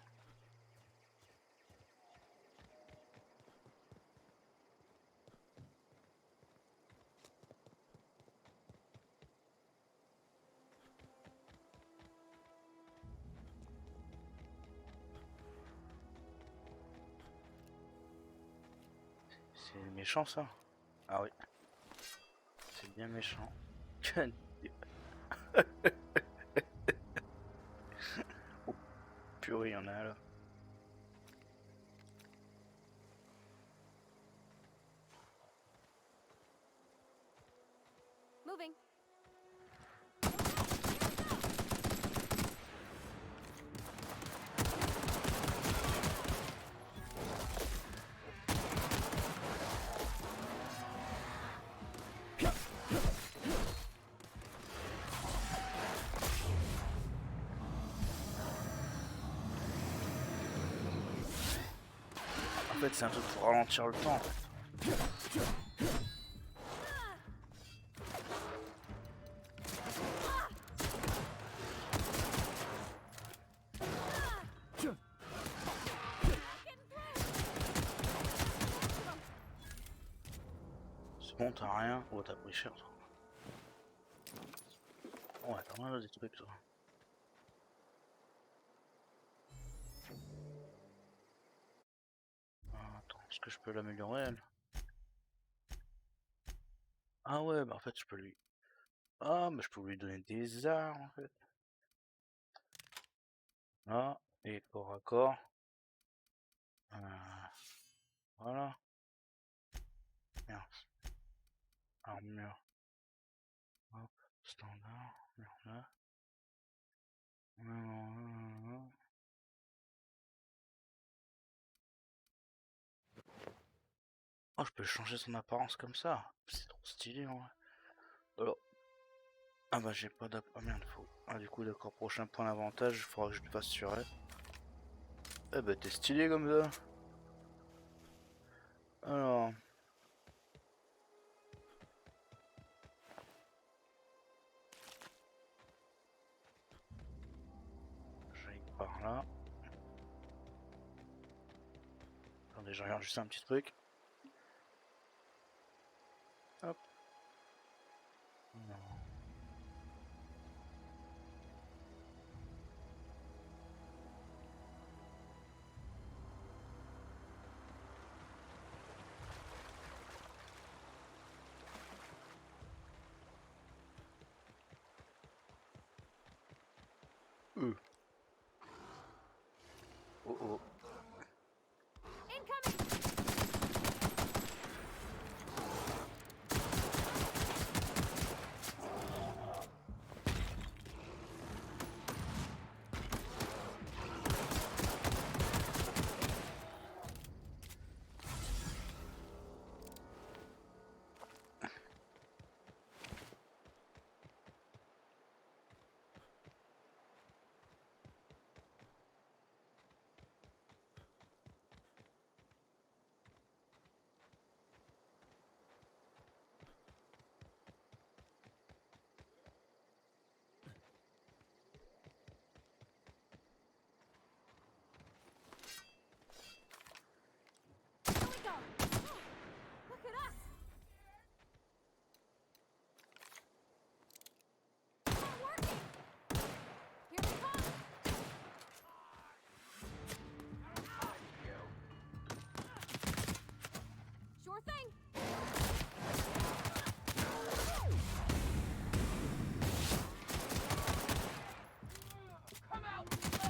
C'est méchant ça. Ah oui. C'est bien méchant. Oh purée, il y en a là. Moving. fait, c'est un truc pour ralentir le temps. En fait. C'est bon, t'as rien. Oh, t'as pris cher, toi. Ouais, t'as rien des trucs, toi. Attends, est-ce que je peux l'améliorer, elle? Ah ouais, bah en fait, je peux lui... Ah, mais je peux lui donner des armes, en fait. Là, et corps à corps. Voilà. Merde. Armure. Hop, standard. Merde. Oh, je peux changer son apparence comme ça. C'est trop stylé, en vrai. Alors. Ah bah j'ai pas d'app... Ah merde, faut... Ah du coup, d'accord, prochain point d'avantage, il faudra que je le fasse sur elle. Eh bah t'es stylé comme ça. Alors... J'aille par là. Attendez, je regarde juste un petit truc. Hop. Non. Oh oh. Sure thing. Come out and play.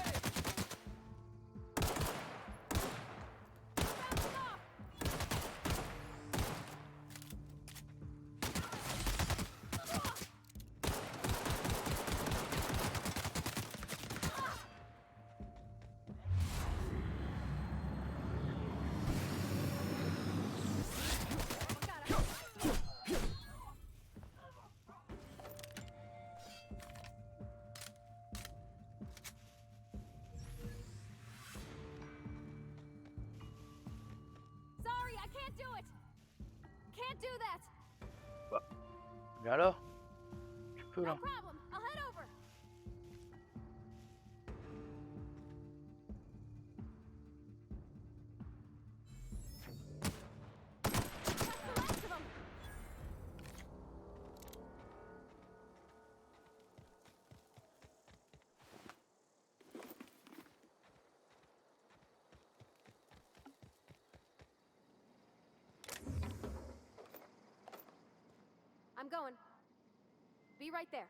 Sorry, I can't do it. Can't do that. Bah. Viens là. Tu peux là. No problem. I'll head over. I'm going. Be right there.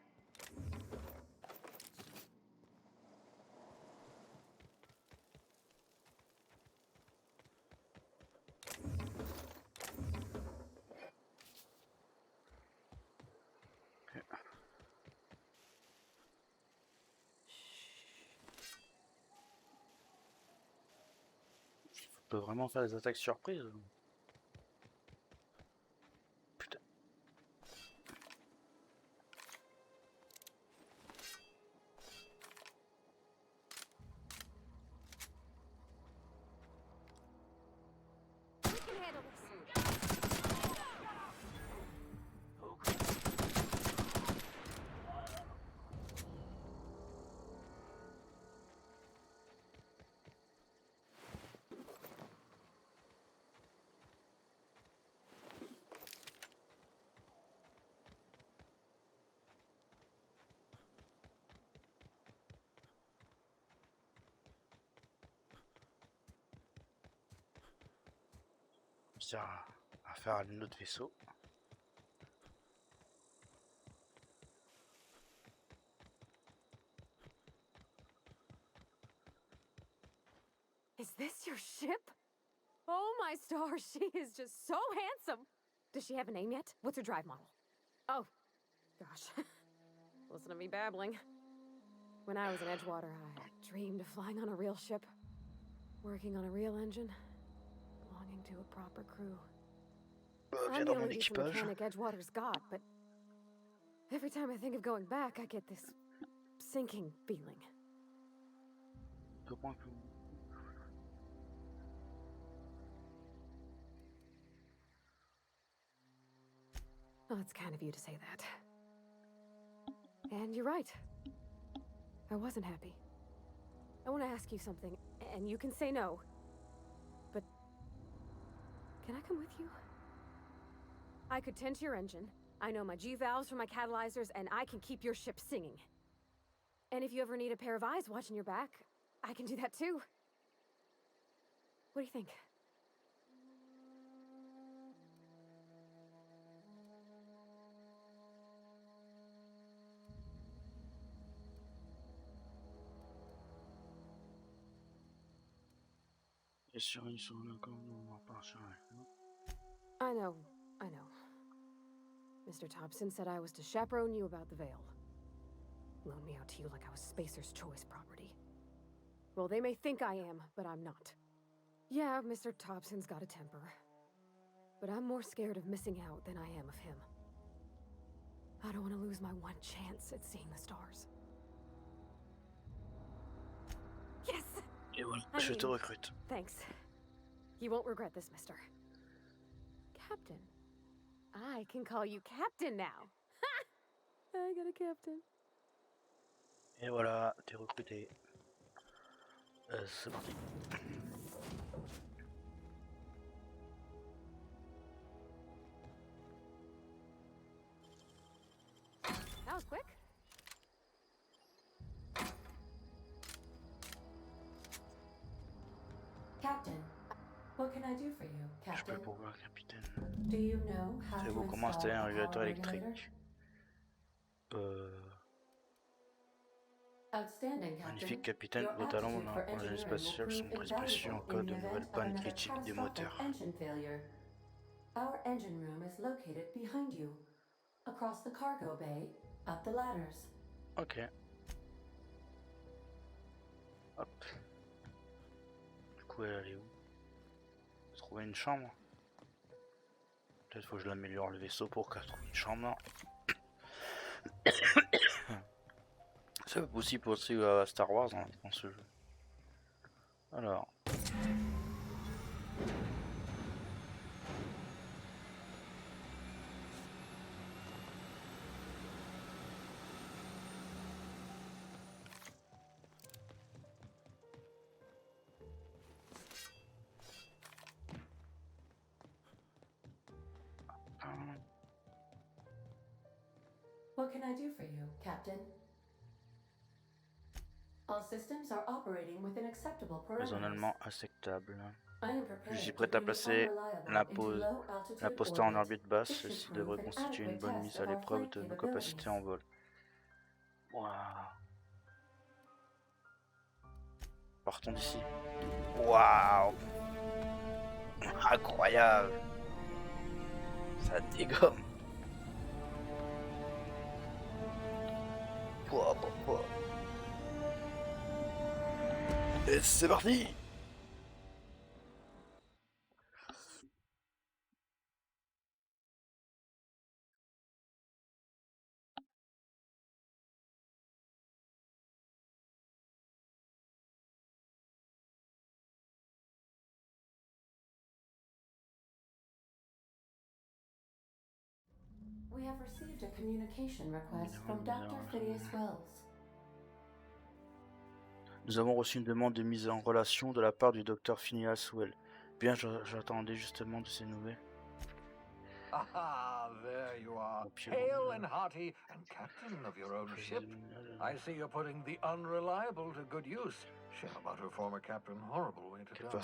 Tu peux vraiment faire des attaques surprises. Putain. réussir à faire un autre vaisseau. Is this your ship? Oh my stars, she is just so handsome. Does she have a name yet? What's her drive model? Oh, gosh. Listen to me babbling. When I was in Edgewater, I dreamed of flying on a real ship, working on a real engine, belonging to a proper crew. Viens I'm the dans mon only decent équipage. mechanic Edgewater's got, but every time I think of going back, I get this sinking feeling. Oh, it's kind of you to say that. And you're right. I wasn't happy. I want to ask you something, and you can say no. But can I come with you? I could tend to your engine. I know my G-valves for my catalyzers, and I can keep your ship singing. And if you ever need a pair of eyes watching your back, I can do that too. What do you think? I know. Mr. Thompson said I was to chaperone you about the veil. Loan me out to you like I was Spacer's Choice property. Well, they may think I am, but I'm not. Yeah, Mr. Thompson's got a temper. But I'm more scared of missing out than I am of him. I don't want to lose my one chance at seeing the stars. Yes! Et voilà, je te recrute. Thanks. You won't regret this, mister. Captain. I can call you Captain now. Ha! I got a captain. Et voilà, t'es recruté. C'est parti. That was quick. Captain, what can I do for you, Je Captain? peux pouvoir, capitaine. Do you know how to Savez-vous comment install installer un a régulateur power électrique? Outstanding, Captain. Magnifique capitaine, Your vos talents aptitude dans for l'engin engineering will spatial prove sont précieux en invaluable cas in de the nouvelles event of pannes another critiques des catastrophic moteurs. engine failure. Our engine room is located behind you, across the cargo bay, up the ladders. Ok. Hop. Du coup, elle est où? Trouver une chambre. Peut-être faut que je l'améliore le vaisseau pour qu'elle trouve une chambre. C'est possible aussi à Star Wars dans ce jeu. Alors. What can I do for you, Captain? All systems are operating within acceptable parameters. Raisonnement acceptable. I am Je prepared suis to prêt à bring placer unreliable into low altitude l'imposteur en orbit. orbite basse. This should Ceci prove devrait an constituer une adequate bonne test mise à of our l'épreuve flight de nos capabilities. capacités en vol. Waouh. Partons d'ici. Waouh. Incroyable. Ça dégomme. Pouah, pouah, pouah. Et c'est parti. We have received a communication request from Dr. Phineas Wells. Nous avons reçu une demande de mise en relation de la part du docteur Phineas Wells. Bien, j'attendais justement de ces nouvelles. Ah, there you are, hale and hearty, and captain of your own ship. I see you're putting the unreliable to good use. Shame about her former captain, horrible way to die.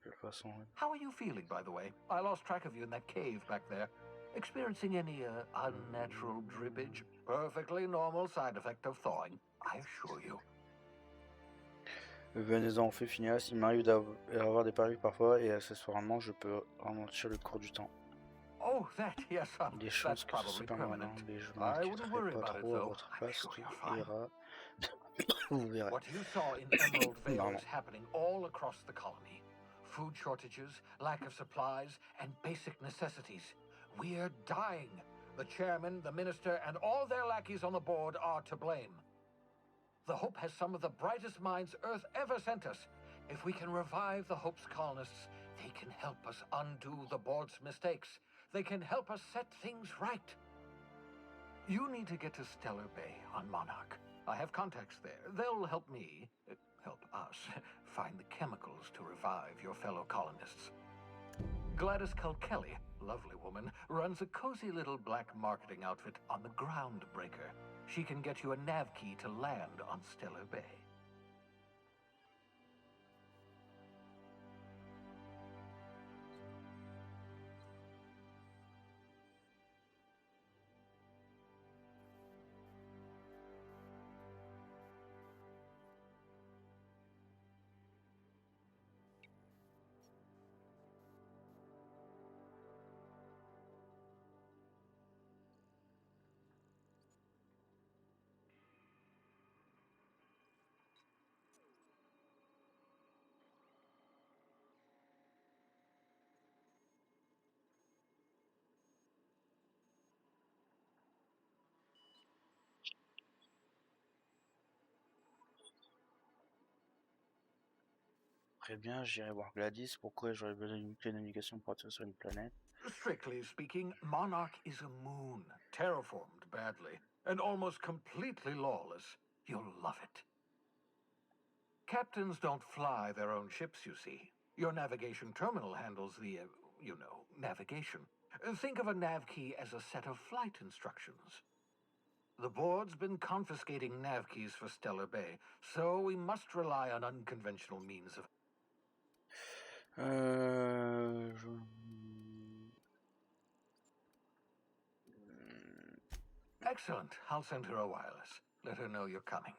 quelle façon. How are you feeling, by the way? I lost track of you in that cave back there. Experiencing any unnatural drippage? Perfectly normal side effect of thawing, I assure you. Venez-en, on fait Phineas. Il m'arrive d'avoir des perruques parfois et accessoirement, je peux ralentir le cours du temps. Oh, that, yes, Des that's chances que ce probably soit permanent, permanent. mais je I wouldn't m'inquiéterai worry pas about it, trop à though. votre I'm place, sure tout you're fine. ira. Vous verrez. What you saw in Emerald Vale Pardon. is happening all across the colony. Food shortages, lack of supplies, and basic necessities. We're dying. The chairman, the minister, and all their lackeys on the board are to blame. The Hope has some of the brightest minds Earth ever sent us. If we can revive the Hope's colonists, they can help us undo the board's mistakes. They can help us set things right. You need to get to Stellar Bay on Monarch. I have contacts there. They'll help me, help us, find the chemicals to revive your fellow colonists. Gladys Kelly, lovely woman, runs a cozy little black marketing outfit on the Groundbreaker. She can get you a nav key to land on Stellar Bay. Très bien, j'irai voir Gladys. Pourquoi j'aurais besoin d'une clé de navigation pour atterrir sur une planète? Strictly speaking, Monarch is a moon, terraformed badly, and almost completely lawless. You'll love it. Captains don't fly their own ships, you see. Your navigation terminal handles the, navigation. Think of a nav key as a set of flight instructions. The board's been confiscating nav keys for Stellar Bay, so we must rely on unconventional means of... Excellent. I'll send her a wireless. Let her know you're coming.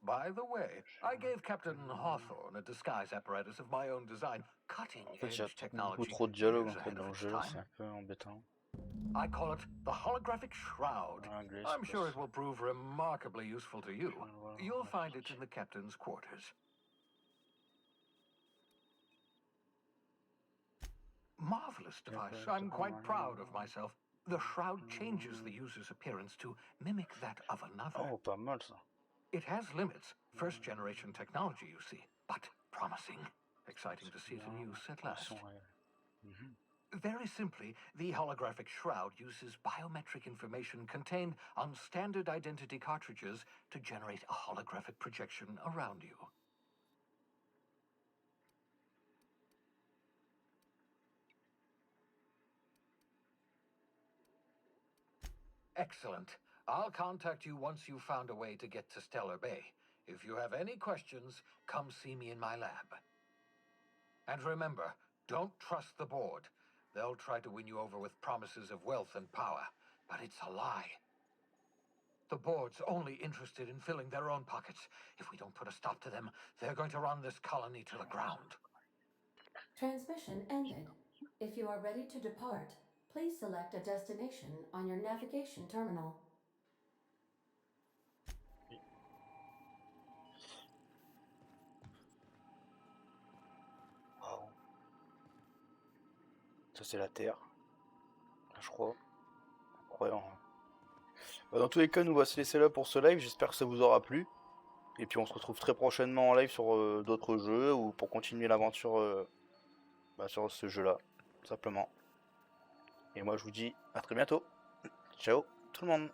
By the way, I gave Captain Hawthorne a disguise apparatus of my own design. En fait, il y a Cutting-edge technology. beaucoup trop de dialogue en Years fait ahead dans of le its jeu, time. c'est un peu embêtant. I call it the holographic shroud. I'm sure it will prove remarkably useful to you. You'll find it in the captain's quarters. Marvelous device. I'm quite proud of myself. The shroud changes the user's appearance to mimic that of another. Oh, pas mal ça. It has limits. First generation technology, you see, but promising. Exciting to see it in use at last. Very simply, the holographic shroud uses biometric information contained on standard identity cartridges to generate a holographic projection around you. Excellent. I'll contact you once you've found a way to get to Stellar Bay. If you have any questions, come see me in my lab. And remember, don't trust the board. They'll try to win you over with promises of wealth and power, but it's a lie. The board's only interested in filling their own pockets. If we don't put a stop to them, they're going to run this colony to the ground. Transmission ended. If you are ready to depart, please select a destination on your navigation terminal. Wow. Ça c'est la Terre, je crois. Incroyable. Dans tous les cas, nous on va se laisser là pour ce live. J'espère que ça vous aura plu. Et puis on se retrouve très prochainement en live sur d'autres jeux ou pour continuer l'aventure sur ce jeu-là, tout simplement. Et moi je vous dis à très bientôt. Ciao tout le monde.